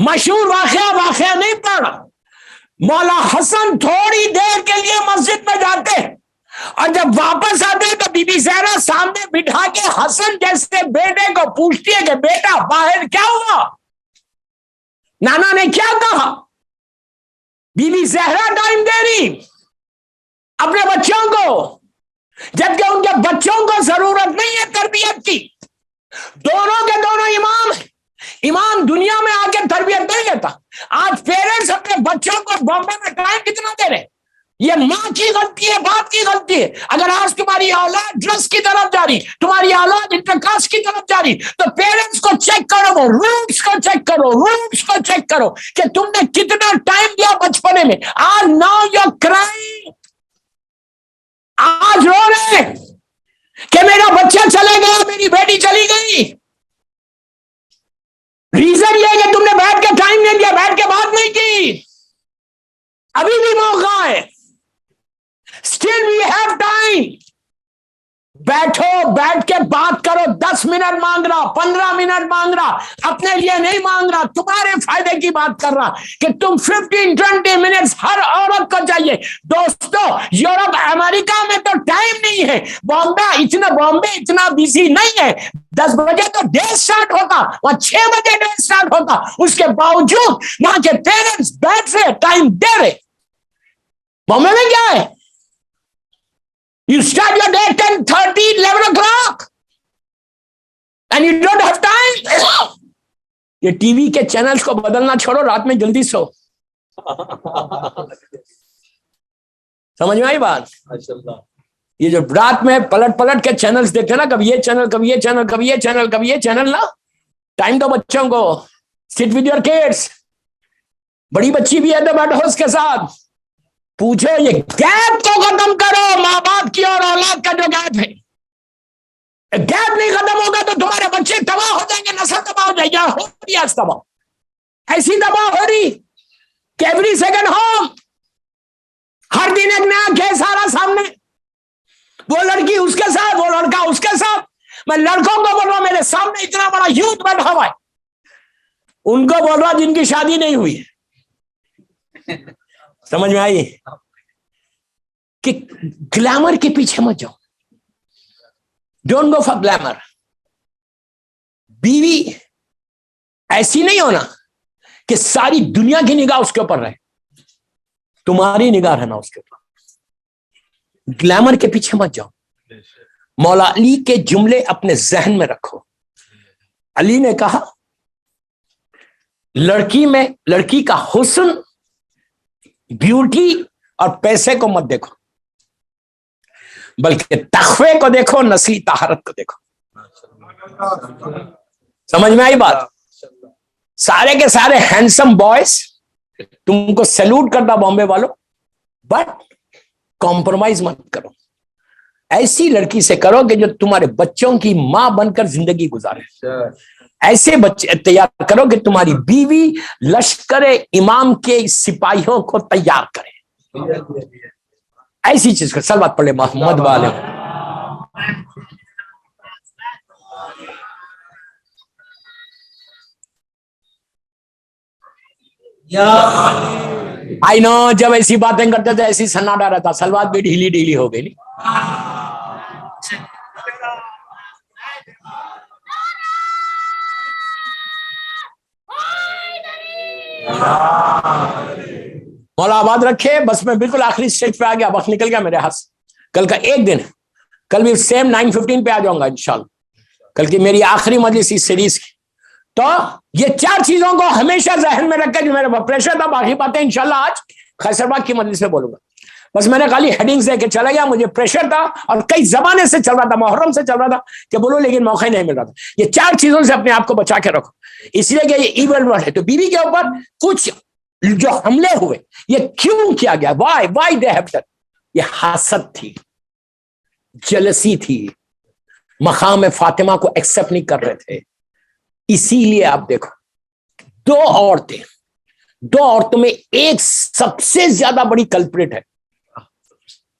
مشہور واقعہ نہیں پڑا. مولا حسن تھوڑی دیر کے لیے مسجد میں جاتے ہیں, اور جب واپس آتے تو بی بی زہرا سامنے بٹھا کے حسن جیسے بیٹے کو پوچھتی ہے کہ بیٹا باہر کیا ہوا, نانا نے کیا کہا. بی بی زہرا ٹائم دے رہی اپنے بچوں کو, جبکہ ان کے بچوں کو ضرورت نہیں ہے تربیت کی. دونوں کے دونوں امام ہیں. امام دنیا میں آ کے تربیت نہیں لیتا. آج پیرنٹس اپنے بچوں کو بامبے میں ٹائم کتنا دے رہے, یہ ماں کی غلطی ہے, باپ کی غلطی ہے. اگر آج تمہاری اولاد ڈرگس کی طرف جاری, تمہاری اولاد انٹرکاسٹ کی طرف جاری, تو پیرنٹس کو چیک کرو, روٹس کو چیک کرو کہ تم نے کتنا ٹائم دیا بچپنے میں. آج ناؤ یو کرائنگ, آج رو رہے کہ میرا بچہ چلے گیا, میری بیٹی چلی گئی. ریزن یہ کہ تم نے بیٹھ کے ٹائم نہیں دیا, بیٹھ کے بات نہیں کی. ابھی بھی موقع ہے. Still we have time. بیٹھو, بیٹھ کے بات کرو. 10 منٹ مانگ رہا, 15 منٹ مانگ رہا, اپنے لیے نہیں مانگ رہا, تمہارے فائدے کی بات کر رہا کہ تم 15-20 منٹ ہر عورت کو چاہیے. دوستو, یورپ امریکہ میں تو ٹائم نہیں ہے. بامبے اتنا بزی نہیں ہے. 10 بجے تو ڈے اسٹارٹ ہوتا, وہاں 6 بجے ڈے اسٹارٹ ہوتا. اس کے باوجود وہاں کے پیرنٹس بیٹھ رہے, ٹائم دے رہے. بامبے میں کیا ہے؟ You start your day 10:30, 11 o'clock. And you don't have time. یہ ٹی وی کے چینلز کو بدلنا چھوڑو, رات میں جلدی سو. سمجھ میں آئی بات؟ یہ جو رات میں پلٹ کے چینلز دیکھتے ہیں نا, کبھی یہ چینل, کبھی یہ چینل, کبھی یہ چینل, کبھی یہ چینل, نا ٹائم دو بچوں کو. Sit with your kids. بڑی بچی بھی ہے تو بیٹھو اس کے ساتھ, پوچھو یہ گیپ کو ختم کرو. ماں باپ کی اور اولاد کا جو گیپ ہے, گیپ نہیں ختم ہوگا تو تمہارے بچے تباہ ہو جائیں گے, نسل تباہ ہو جائے گی. ہو رہی ہے تباہ, ایسی تباہ ہو رہی کہ ایوری سیکنڈ ہوم, ہر دن ایک نیا کیس آ رہا سامنے. وہ لڑکی اس کے ساتھ, وہ لڑکا اس کے ساتھ. میں لڑکوں کو بول رہا ہوں, میرے سامنے اتنا بڑا یوتھ بیٹھا ہوا ہے, ان کو بول رہا جن کی شادی نہیں ہوئی. سمجھ میں آئی کہ گلیمر کے پیچھے مت جاؤ. Don't go for glamour. بیوی ایسی نہیں ہونا کہ ساری دنیا کی نگاہ اس کے اوپر رہے, تمہاری نگاہ رہنا اس کے اوپر. گلیمر کے پیچھے مت جاؤ. مولا علی کے جملے اپنے ذہن میں رکھو. علی نے کہا لڑکی کا حسن, بیوٹی اور پیسے کو مت دیکھو, بلکہ تقوی کو دیکھو, نسلی طہارت کو دیکھو. سمجھ میں آئی بات؟ سارے کے سارے ہینڈسم بوائز تم کو سیلوٹ کرتا بامبے والوں, بٹ کمپرومائز مت کرو. ایسی لڑکی سے کرو کہ جو تمہارے بچوں کی ماں بن کر زندگی گزارے. ایسے بچے تیار کرو کہ تمہاری بیوی لشکر امام کے سپاہیوں کو تیار کرے. ایسی چیز کا صلوات پڑھے محمد والے. آئی نو, جب ایسی باتیں کرتے تھے ایسی سناٹا رہتا, صلوات بھی ڈھیلی ڈھیلی ہو گئی. مولا آباد رکھے. بس میں بالکل آخری اسٹیج پہ آ گیا, وقت نکل گیا میرے ہاتھ سے. کل کا ایک دن, کل بھی سیم 9:15 پہ آ جاؤں گا انشاءاللہ. کل کی میری آخری مجلس اس سیریز کی. تو یہ 4 چیزوں کو ہمیشہ ذہن میں رکھ کے, جو میرے پریشر تھا, باقی باتیں انشاءاللہ آج خیسر باغ کی مجلس میں بولوں گا. بس میں نے خالی ہیڈنگز دے کے چلا گیا. مجھے پریشر تھا اور کئی زمانے سے چل رہا تھا, محرم سے چل رہا تھا کہ بولو, لیکن موقع ہی نہیں مل رہا تھا. یہ 4 چیزوں سے اپنے آپ کو بچا کے رکھو, اس لیے کہ یہ ایول ورڈ ہے. تو بیوی کے اوپر کچھ جو حملے ہوئے, یہ کیوں کیا گیا, وائی دے ہیو ڈن. یہ حسد تھی, جلسی تھی, مقام فاطمہ کو ایکسپٹ نہیں کر رہے تھے. اسی لیے آپ دیکھو, 2 عورتوں میں ایک سب سے زیادہ بڑی کلپریٹ ہے.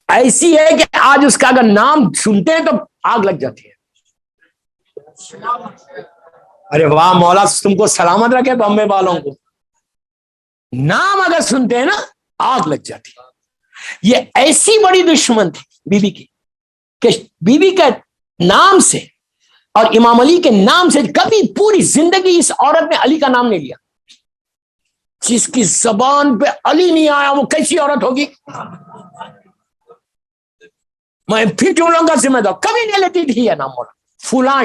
ایسی ہے کہ آج اس کا اگر نام سنتے ہیں تو آگ لگ جاتی ہے. ارے واہ مولا, تم کو سلامت رکھے بامبے والوں کو. نام اگر سنتے ہیں نا, آگ لگ جاتی. یہ ایسی بڑی دشمن تھی بیوی کی کہ بیوی کے نام سے اور امام علی کے نام سے کبھی پوری زندگی اس عورت نے علی کا نام نہیں لیا. جس کی زبان پہ علی نہیں آیا وہ کیسی عورت ہوگی؟ میں پھر کیوں لوگوں کا ذمہ دار, کبھی نہیں لیتی تھی یہ نام مولا. فلاں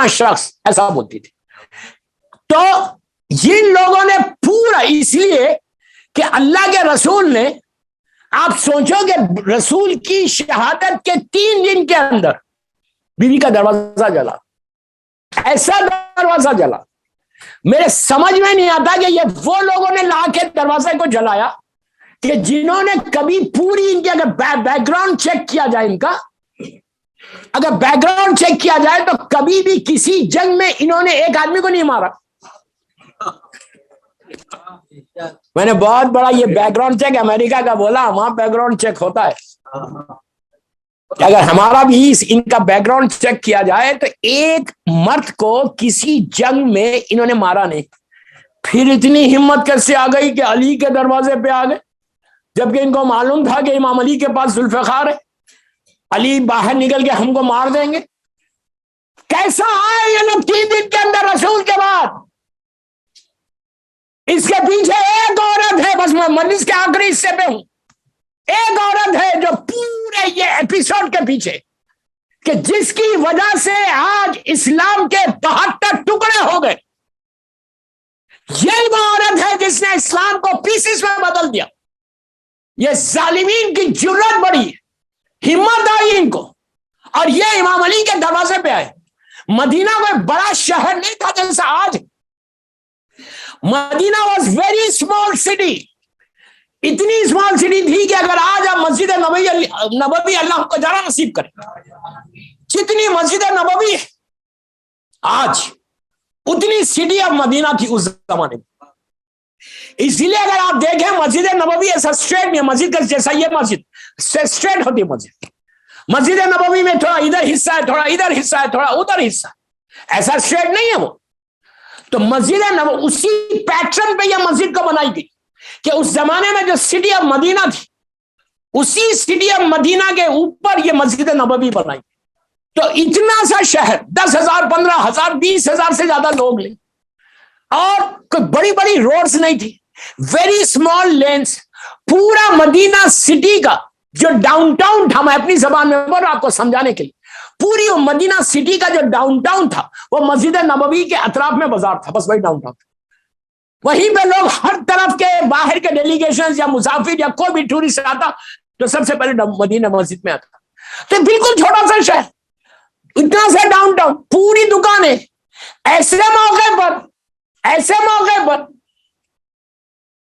شخص ایسا بولتی تھی. تو جن لوگوں نے پورا, اس لیے کہ اللہ کے رسول نے, آپ سوچو کہ رسول کی شہادت کے 3 دن کے اندر بیوی کا دروازہ جلا, ایسا دروازہ جلا. میرے سمجھ میں نہیں آتا کہ یہ وہ لوگوں نے لا کے دروازے کو جلایا کہ جنہوں نے کبھی پوری ان کی, اگر بیک گراؤنڈ چیک کیا جائے ان کا, اگر بیک گراؤنڈ چیک کیا جائے تو کبھی بھی کسی جنگ میں انہوں نے ایک آدمی کو نہیں مارا. میں نے بہت بڑا یہ بیک گراؤنڈ چیک امریکہ کا بولا، وہاں بیک گراؤنڈ چیک ہوتا ہے کہ اگر ہمارا بھی ان کا بیک گراؤنڈ چیک کیا جائے تو ایک مرد کو کسی جنگ میں انہوں نے مارا نہیں، پھر اتنی ہمت کیسے آ گئی کہ علی کے دروازے پہ آ گئے، جبکہ ان کو معلوم تھا کہ امام علی کے پاس ذوالفقار ہے، علی باہر نکل کے ہم کو مار دیں گے۔ کیسا آئے یہ لوگ 3 دن کے اندر رسول کے بعد؟ اس کے پیچھے ایک عورت ہے، بس میں مجلس کے آخری حصے پہ ہوں، ایک عورت ہے جو پورے یہ ایپیسوڈ کے پیچھے، کہ جس کی وجہ سے آج اسلام کے 72 ٹکڑے ہو گئے، یہی وہ عورت ہے جس نے اسلام کو پیسز میں بدل دیا۔ یہ ظالمین کی جرت بڑی، ہمت آئی ان کو، اور یہ امام علی کے دروازے پہ آئے۔ مدینہ کوئی بڑا شہر نہیں تھا جیسا آج، مدینہ واز ویری اسمال سٹی، اتنی اسمال سٹی تھی کہ اگر آج آپ مسجد نبوی اللہ کو جانا نصیب کرے، جتنی مسجد نبوی آج اتنی سٹی اب مدینہ تھی اس زمانے میں۔ اس لیے اگر آپ دیکھیں مسجد نبوی ایسا اسٹریٹ نہیں ہے، مسجد کا جیسا یہ مسجد اسٹریٹ ہوتی ہے مسجد نبوی میں تھوڑا ادھر حصہ ہے، تھوڑا ادھر حصہ ہے، تھوڑا ادھر حصہ ہے، ایسا اسٹریٹ نہیں ہے وہ۔ تو مسجد نبوی اسی پیٹرن پہ یہ مسجد کو بنائی تھی کہ اس زمانے میں جو سٹی آف مدینہ تھی، اسی سٹی آف مدینہ کے اوپر یہ مسجد نبوی بنائی۔ تو اتنا سا شہر، 10,000 15,000 20,000 سے زیادہ لوگ لیں، اور کوئی بڑی بڑی روڈز نہیں تھی، ویری اسمال لینس۔ پورا مدینہ سٹی کا جو ڈاؤن ٹاؤن تھا، میں اپنی زبان میں بول رہا ہوں آپ کو سمجھانے کے لیے، پوری مدینہ سٹی کا جو ڈاؤن ٹاؤن تھا وہ مسجد نبوی کے اطراف میں بازار تھا، بس وہی ڈاؤن ٹاؤن تھا۔ وہیں پہ لوگ ہر طرف کے باہر کے ڈیلیگیشن یا مسافر یا کوئی بھی ٹورسٹ آتا تو سب سے پہلے مدینہ مسجد میں آتا۔ تو بالکل چھوٹا سا شہر، اتنا سا ڈاؤن ٹاؤن، پوری دکانیں۔ ایسے موقع پر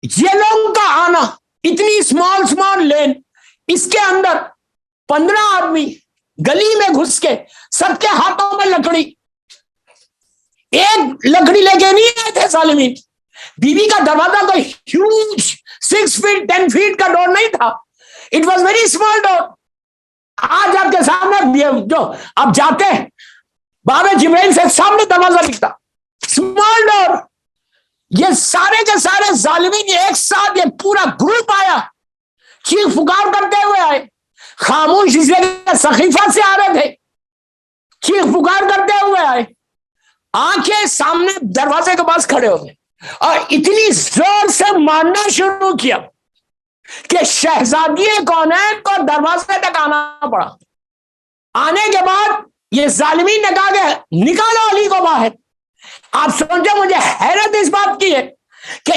یہ لوگوں کا آنا، اتنی اسمال لین، اس کے اندر 15 آدمی گلی میں گھس کے، سب کے ہاتھوں میں لکڑی، ایک لکڑی لے کے نہیں آئے تھے ظالمین۔ بیوی کا دروازہ کوئی ہیوج 6 فیٹ 10 فیٹ کا ڈور نہیں تھا، اٹ واز ویری اسمال ڈور۔ آج آپ کے سامنے جو آپ جاتے ہیں باب جبرائیل سے سامنے دروازہ دکھتا، اسمال ڈور۔ یہ سارے کے سارے ظالمین ایک ساتھ، یہ پورا گروپ آیا، چیخ پکار کرتے ہوئے آئے، خاموش اس لیے سقیفہ سے آ رہے تھے، چیخ پکار کرتے ہوئے آئے، آنکھیں سامنے دروازے کے پاس کھڑے ہو گئے، اور اتنی زور سے مارنا شروع کیا کہ شہزادی کونین کو دروازے تک آنا پڑا۔ آنے کے بعد یہ ظالمین نے کہا کہ نکالو علی کو باہر۔ آپ سوچیں، مجھے حیرت اس بات کی ہے کہ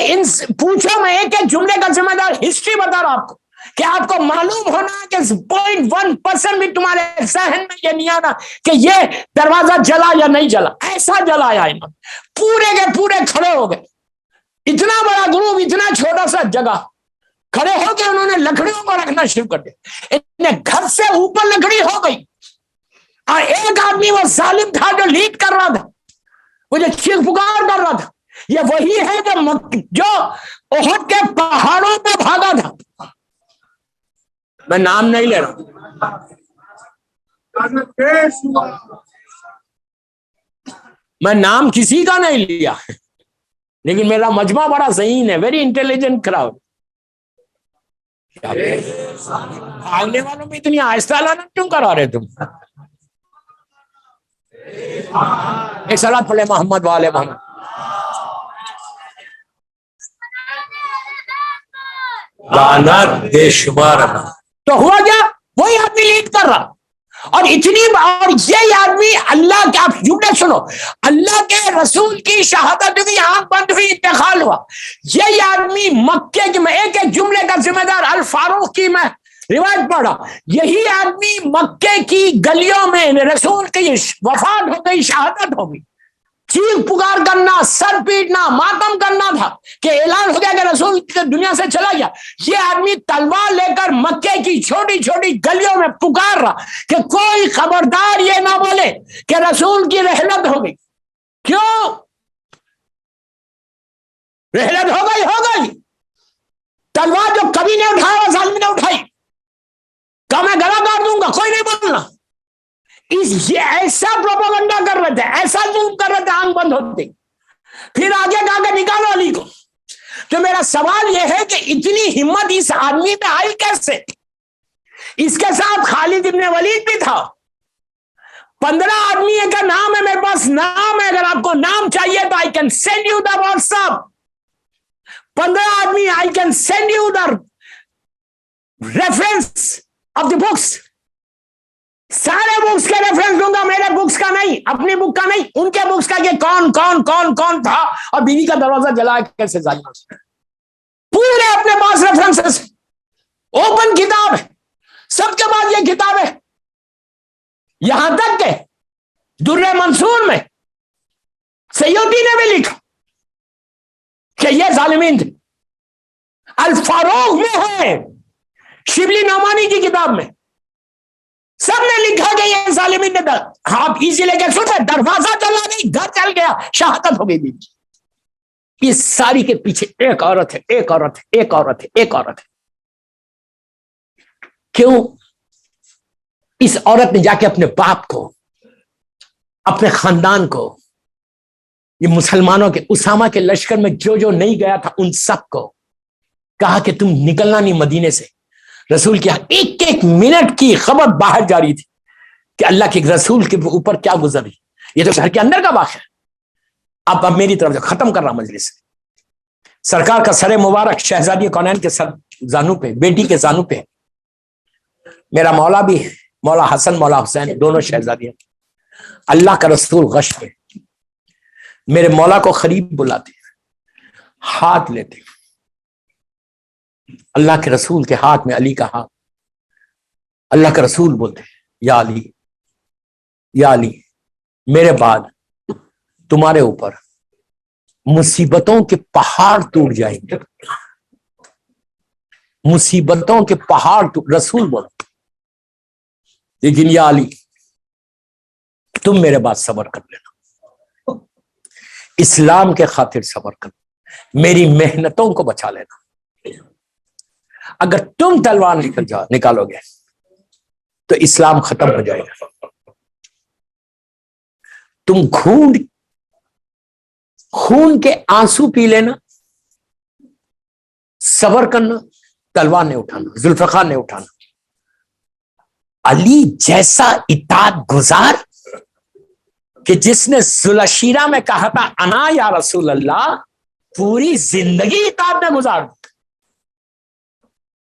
پوچھو، میں ایک ایک جملے کا ذمہ دار ہسٹری بتا رہا ہوں آپ کو، کہ آپ کو معلوم ہونا کہ 0.1% بھی تمہارے ذہن میں یہ نہیں آنا کہ یہ دروازہ جلا یا نہیں جلا۔ ایسا جلایا انہوں نے، پورے کے پورے کھڑے ہو گئے، اتنا بڑا گروپ اتنا چھوٹا سا جگہ، کھڑے ہو کے انہوں نے لکڑیوں کو رکھنا شروع کر دیا۔ انہیں گھر سے اوپر لکڑی ہو گئی، اور ایک آدمی وہ ظالم تھا جو لیڈ کر رہا تھا، وہ جو چیخ پکار کر رہا تھا، یہ وہی ہے جو احد کے پہاڑوں پہ بھاگا تھا۔ میں نام نہیں لے رہا، میں نام کسی کا نہیں لیا، لیکن میرا مجمع بڑا ذہین ہے، ویری انٹیلیجنٹ کراؤڈ۔ بھاگنے والوں میں اتنی آہستہ لانا کیوں کرا رہے تم؟ ایک صلاۃ پڑھے محمد والے محمد۔ بے شمار تو ہوا کیا؟ وہی آدمی لیڈ کر رہا، اور یہ آدمی اللہ کے، آپ جملے سنو، اللہ کے رسول کی شہادت ہوئی، آنکھ بند ہوئی، انتقال ہوا۔ یہ آدمی مکے کی، میں ایک ایک جملے کا ذمہ دار الفاروق کی میں روایت پڑھا، یہی آدمی مکے کی گلیوں میں رسول کی وفات ہو گئی، شہادت ہو گئی، چیخ پکار کرنا، سر پیٹنا، ماتم کرنا تھا کہ اعلان ہو گیا کہ رسول دنیا سے چلا گیا۔ یہ آدمی تلوار لے کر مکے کی چھوٹی چھوٹی گلیوں میں پکار رہا کہ کوئی خبردار یہ نہ بولے کہ رسول کی رحلت ہو گئی۔ کیوں؟ رحلت ہو گئی. تلوار جو کبھی نہیں اٹھایا وہ ظالم نے اٹھائی. کہا میں گلا کاٹ دوں گا, کوئی نہیں بولنا. یہ ایسا پروپیگنڈا کر رہے تھے, ایسا ظلم کر رہے تھے, آنکھ بند ہوتی. پھر آگے کہا کہ نکالو علی کو. تو میرا سوال یہ ہے کہ اتنی ہمت اس آدمی میں آئی کیسے؟ اس کے ساتھ خالد ابن ولید بھی تھا. 15 آدمی کا نام ہے میرے پاس, نام ہے, اگر آپ کو نام چاہیے تو I can send you the WhatsApp. 15 آدمی, I can send you the reference of the books. سارے بکس کے ریفرنس دوں گا, میرے بکس کا نہیں, اپنی بک کا نہیں, ان کے بکس کا, کہ کون کون کون کون تھا اور بیوی کا دروازہ جلا کیسے ظالم. پورے اپنے پاس ریفرنسز, اوپن کتاب ہے, سب کے پاس یہ کتاب ہے. یہاں تک کہ درِ منصور میں سیوطی نے بھی لکھا کہ یہ ظالمین تھے. الفاروق میں ہے, شبلی نعمانی کی کتاب میں سب نے لکھا کہ یہ ظالمین نے آپ ایزی لے کے سنتے, دروازہ چلا نہیں, گھر چل گیا, شہادت ہو گئی بیوی. اس ساری کے پیچھے ایک عورت ہے, ایک عورت ہے, ایک عورت ہے, ایک عورت ہے. کیوں؟ اس عورت نے جا کے اپنے باپ کو, اپنے خاندان کو, یہ مسلمانوں کے اسامہ کے لشکر میں جو جو نہیں گیا تھا ان سب کو کہا کہ تم نکلنا نہیں مدینے سے. رسول کیا ایک ایک منٹ کی خبر باہر جاری تھی کہ اللہ کے رسول کے اوپر کیا گزری. یہ تو گھر کے اندر کا واقعہ ہے. اب میری طرف سے ختم کر رہا مجلس. سرکار کا سر مبارک شہزادی کونین کے سر زانو پہ, بیٹی کے زانو پہ. میرا مولا بھی, مولا حسن مولا حسین دونوں شہزادی ہیں. اللہ کا رسول غش پہ میرے مولا کو قریب بلاتے, ہاتھ لیتے. اللہ کے رسول کے ہاتھ میں علی کا ہاتھ. اللہ کا رسول بولتے یا علی, یا علی, میرے بعد تمہارے اوپر مصیبتوں کے پہاڑ ٹوٹ جائیں گے, مصیبتوں کے پہاڑ رسول بولتے. لیکن یا علی تم میرے بعد صبر کر لینا, اسلام کے خاطر صبر کر, میری محنتوں کو بچا لینا. اگر تم تلوار نکالو گے تو اسلام ختم ہو جائے گا. تم خون کے آنسو پی لینا, صبر کرنا, تلوار نہیں اٹھانا, ذوالفقار نہیں اٹھانا. علی جیسا اطاعت گزار کہ جس نے ذوالشیرہ میں کہا تھا انا یا رسول اللہ, پوری زندگی اطاعت میں گزار دی.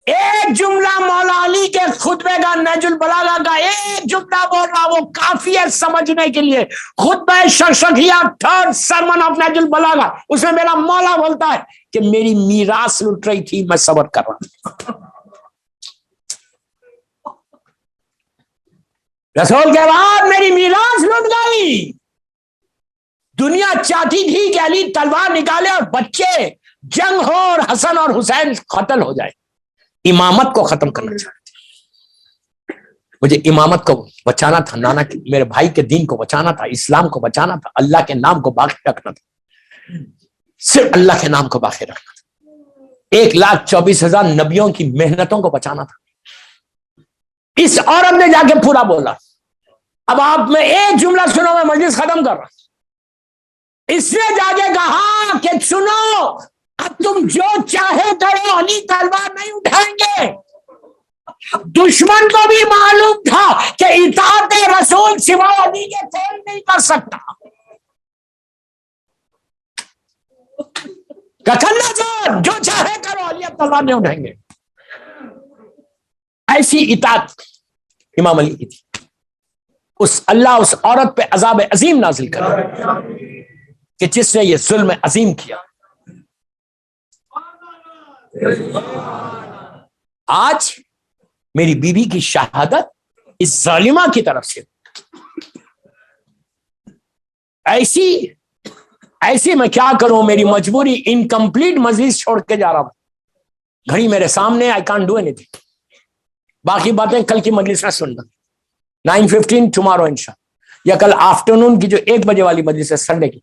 ایک جملہ مولا علی کے خطبے کا, نہج البلاغہ کا ایک جملہ بول رہا, وہ کافی ہے سمجھنے کے لیے. خطبہ شرشخیہ, تھرڈ سرمن آف نہج البلاغہ, اس میں میرا مولا بولتا ہے کہ میری میراث لٹ رہی تھی, میں صبر کر رہا تھا. رسول کے بعد میری میراث لٹ گئی. دنیا چاہتی تھی کہ علی تلوار نکالے اور بچے جنگ ہو اور حسن اور حسین قتل ہو جائے. امامت کو ختم کرنا چاہتے. مجھے امامت کو بچانا تھا, نانا میرے بھائی کے دین کو بچانا تھا, اسلام کو بچانا تھا, اللہ کے نام کو باقی رکھنا تھا, صرف اللہ کے نام کو باقی رکھنا تھا. 1,24,000 نبیوں کی محنتوں کو بچانا تھا. اس عورت نے جا کے پورا بولا. اب آپ میں ایک جملہ سنو, میں مجلس ختم کر رہا. اس نے جا کے کہا کہ سنو, اب تم جو چاہے کرو, علی تلوار نہیں اٹھائیں گے. دشمن کو بھی معلوم تھا کہ اطاعت رسول سوائے علی کے کوئی نہیں کر سکتا. جو چاہے کرو, علی تلوار نہیں اٹھائیں گے. ایسی اطاعت امام علی کی تھی. اللہ اس عورت پہ عذاب عظیم نازل کرا کہ جس نے یہ ظلم عظیم کیا. آج میری بیوی کی شہادت اس ظالمہ کی طرف سے ایسی میں کیا کروں, میری مجبوری, انکمپلیٹ مجلس چھوڑ کے جا رہا ہوں. گھڑی میرے سامنے, I can't do anything. باقی باتیں کل کی مجلس میں سننا. 9:15 ٹمارو انشاءاللہ, یا کل آفٹرنون کی جو 1 بجے والی مجلس ہے سنڈے کی.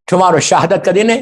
ٹمارو شہادت کا دن ہے,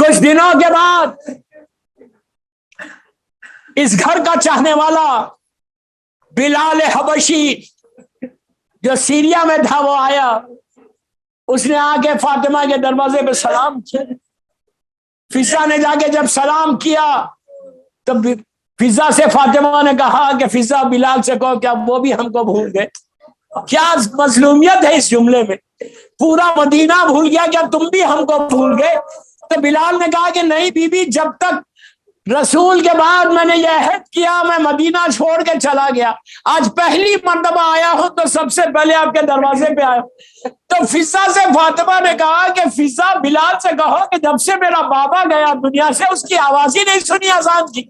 کچھ دنوں کے بعد اس گھر کا چاہنے والا بلال حبشی جو سیریا میں تھا وہ آیا، اس نے آ کے فاطمہ کے دروازے پہ سلام کیا۔ فضا نے جا کے جب سلام کیا تو فضا سے فاطمہ نے کہا کہ فضا بلال سے کہو کیا وہ بھی ہم کو بھول گئے؟ کیا مظلومیت ہے اس جملے میں، پورا مدینہ بھول گیا، کیا تم بھی ہم کو بھول گئے؟ تو بلال نے کہا کہ نہیں بی بی، جب تک رسول کے بعد میں نے یہ عہد کیا میں مدینہ چھوڑ کے چلا گیا، آج پہلی مرتبہ آیا ہوں تو سب سے پہلے آپ کے دروازے پہ آیا ہوں۔ تو فضا سے فاطمہ نے کہا کہ فضا بلال سے کہو کہ جب سے میرا بابا گیا دنیا سے اس کی آواز ہی نہیں سنی اذان کی،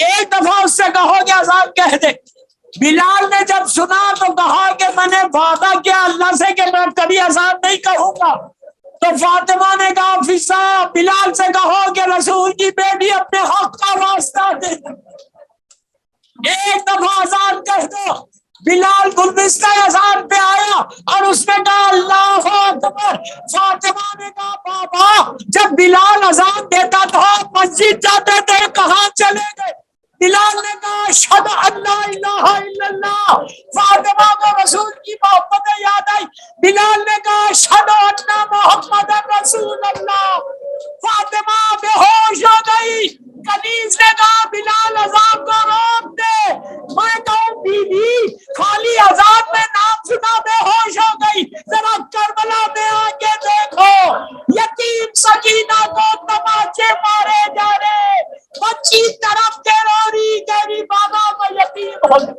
ایک دفعہ اس سے کہو کہ اذان کہہ دے۔ بلال نے جب سنا تو کہا کہ میں نے وعدہ کیا اللہ سے کہ میں کبھی اذان نہیں کہوں گا۔ تو فاطمہ نے کہا فضا بلال سے کہو کہ رسول کی بیٹی اپنے حق کا واسطہ دے، ایک دفعہ اذان کہہ دو۔ بلال گلدستہ اذان پہ آیا اور اس نے کہا اللہ اکبر۔ فاطمہ نے کہا بابا جب بلال اذان دیتا تھا مسجد جاتے تھے، کہاں چلے گئے؟ بلال نے کہا اشہد ان لا الہ الا اللہ۔ فاطمہ کو رسول کی محبت یاد آئی، بلال نے کہا اشہد ان محمد رسول اللہ۔ فاطمہ بے ہوش ہو گئی۔ کنیز نے کہا بلال اذان کو روک دے۔ میں کہوں بی بی خالی اذان میں نام سنا بے ہوش ہو گئی، ذرا کربلا میں آ کے دیکھو، یتیم سکینہ کو تماچے مارے جا رہے، بچی طرف کے رو رہی تیری بابا میں یتیم ہو گئی۔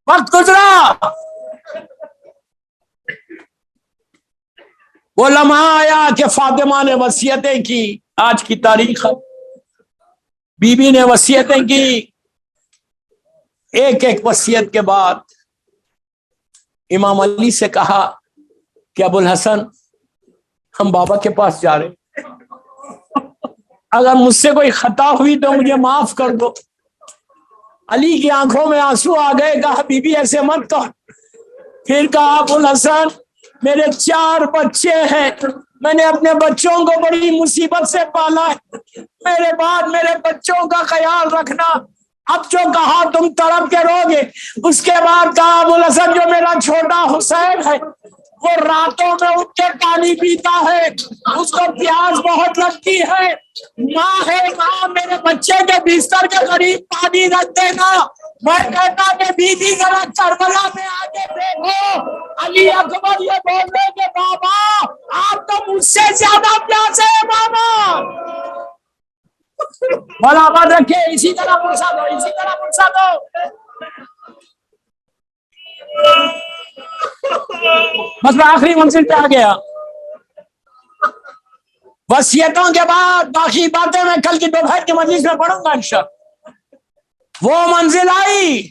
وقت گزرا، وہ لمحہ آیا کہ فاطمہ نے وصیتیں کی۔ آج کی تاریخ بی بی نے وصیتیں کی، ایک ایک وصیت کے بعد امام علی سے کہا کہ ابو الحسن ہم بابا کے پاس جا رہے، اگر مجھ سے کوئی خطا ہوئی تو مجھے معاف کر دو۔ علی کی آنکھوں میں آنسو آ گئے، کہا بی بی ایسے مت کہو۔ پھر کہا ابو الحسن میرے 4 بچے ہیں، میں نے اپنے بچوں کو بڑی مصیبت سے پالا ہے، میرے بعد میرے بچوں کا خیال رکھنا۔ اب جو کہا تم تڑپ کے رو گے۔ اس کے بعد کہا ابو الحسن جو میرا چھوٹا حسین ہے وہ راتوں میں اٹھ کے پانی پیتا ہے، اس کو پیاس بہت لگتی ہے، ماں ہے ماں میرے بچے کے بستر کے قریب پانی رکھ دینا۔ میں کہتا کہ بی بی ذرا کربلا میں آگے دیکھو، علی اکبر یہ بولتے کہ بابا آپ تو مجھ سے زیادہ پیاسے ہیں بابا۔ برابر رکھے، اسی طرح پرسا دو، اسی طرح پرسا دو۔ بس میں آخری منزل پہ آ گیا۔ وصیتوں کے بعد باقی باتیں میں کل کی دوپہر کی مجلس میں پڑھوں گا انشاءاللہ۔ وہ منزل آئی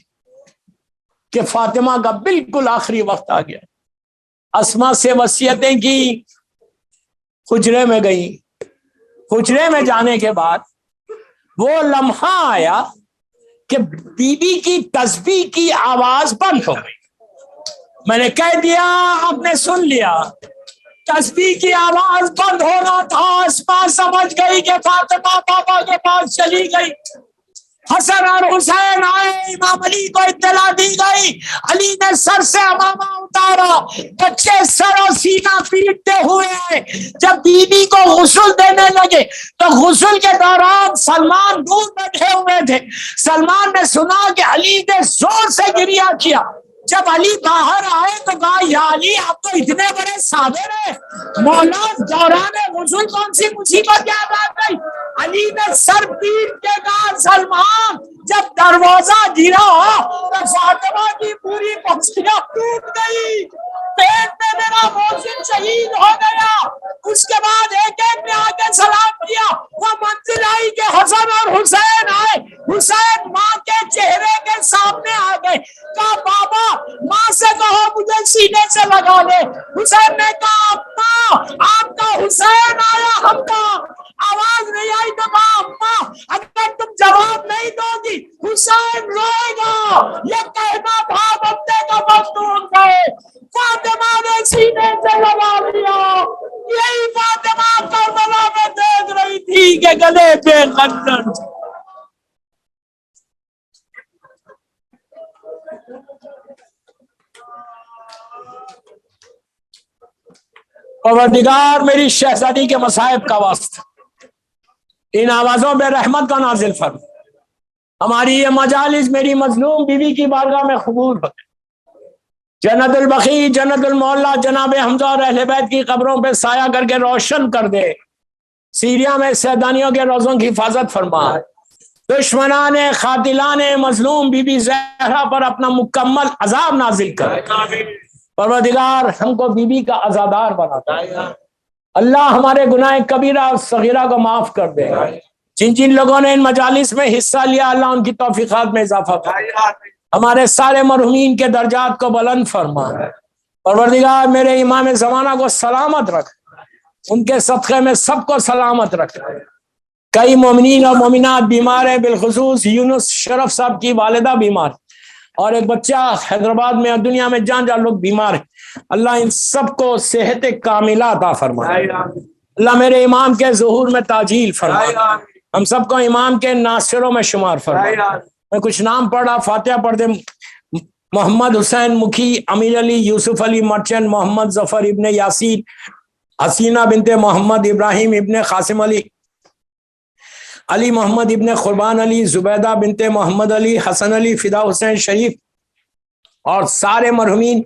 کہ فاطمہ کا بالکل آخری وقت آ گیا، اسما سے وصیتیں کی، حجرے میں گئی۔ حجرے میں جانے کے بعد وہ لمحہ آیا کہ بی بی کی تسبیح کی آواز بند ہو گئی۔ میں نے کہہ دیا آپ نے سن لیا، تسبیح کی آواز بند ہو رہا تھا۔ اسما سمجھ گئی کہ فاطمہ بابا کے پاس چلی گئی۔ حسن اور حسین آئے، امام علی کو اطلاع دی گئی، علی نے سر سے عمامہ اتارا، بچے سر اور سینہ پیٹتے ہوئے آئے۔ جب بی بی کو غسل دینے لگے تو غسل کے دوران سلمان دور بیٹھے ہوئے تھے۔ سلمان نے سنا کہ علی نے زور سے گریہ کیا۔ جب علی باہر آئے تو کہا یا علی آپ تو اتنے بڑے صابر ہیں، مولا دوران غسل کون سی مصیبت یاد آ گئی؟ علی نے سر پیٹ کے کہا سلمان جب دروازہ گرا تو فاطمہ کی پوری پسلیاں ٹوٹ گئی، پیٹ میں میرا محسن شہید ہو گیا۔ اس کے بعد ایک ایک نے آ کے سلام کیا۔ وہ منزل آئی کہ حسن اور حسین آئے، حسین ماں کے چہرے کے سامنے آ گئے، کہا بابا ماں سے کہو مجھے سینے سے لگا لے۔ حسین نے کہا اماں آپ کا حسین آیا، ہم کا آواز نہیں آئی تو کہا اماں اگر تم جواب نہیں دو گی حسین روئے گا، یہ کہنا تھا بندے کا مفتون ہے۔ گدے بے قدر پروردگار میری شہزادی کے مصائب کا واسطہ ان آوازوں پہ رحمت کا نازل فرما. ہماری یہ مجالس میری مظلوم بیوی کی بارگاہ میں قبول ہو. جنت البقیع جنت المعلا جناب حمزہ اور اہل بیت کی قبروں پہ سایہ کر کے روشن کر دے. سیریا میں سیدانیوں کے روزوں کی حفاظت فرما. دشمنان قاتلان مظلوم بی بی زہرا پر اپنا مکمل عذاب نازل کر. پروردگار ہم کو بی بی کا عزادار بناتا ہے. اللہ ہمارے گناہ کبیرہ اور صغیرہ کو معاف کر دے. جن جن لوگوں نے ان مجالس میں حصہ لیا اللہ ان کی توفیقات میں اضافہ کر. ہمارے سارے مرحومین کے درجات کو بلند فرما. پروردگار میرے امام زمانہ کو سلامت رکھ. ان کے صدقے میں سب کو سلامت رکھ. کئی مومنین اور مومنات بیمار ہیں، بالخصوص یونس شرف صاحب کی والدہ بیمار اور ایک بچہ حیدرآباد میں اور دنیا میں جان جان لوگ بیمار ہیں. اللہ ان سب کو صحت کاملہ عطا فرمائے. اللہ میرے امام کے ظہور میں تاجیل فرمائے. ہم سب کو امام کے ناصروں میں شمار فرمائے. میں کچھ نام پڑھ رہا، فاتحہ پڑھ دے. محمد حسین مکھی، امیر علی، یوسف علی مرچنٹ، محمد ظفر ابن یاسین، حسینہ بنت محمد، ابراہیم ابن قاسم علی، علی محمد ابن قربان علی، زبیدہ بنت محمد علی، حسن علی، فدا حسین شریف اور سارے مرحومین،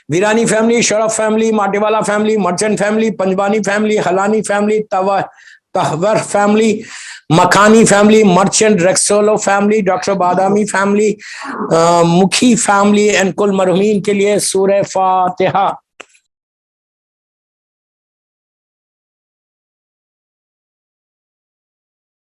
ویرانی فیملی، شرف family, Matiwala family, Merchant family, Panjwani family, Halani family, تہور فیملی، مکانی فیملی، مرچنٹ ریکسولو family, doctor Badami family, Makhi family, ان کل مرحومین کے لیے سورہ فاتحہ.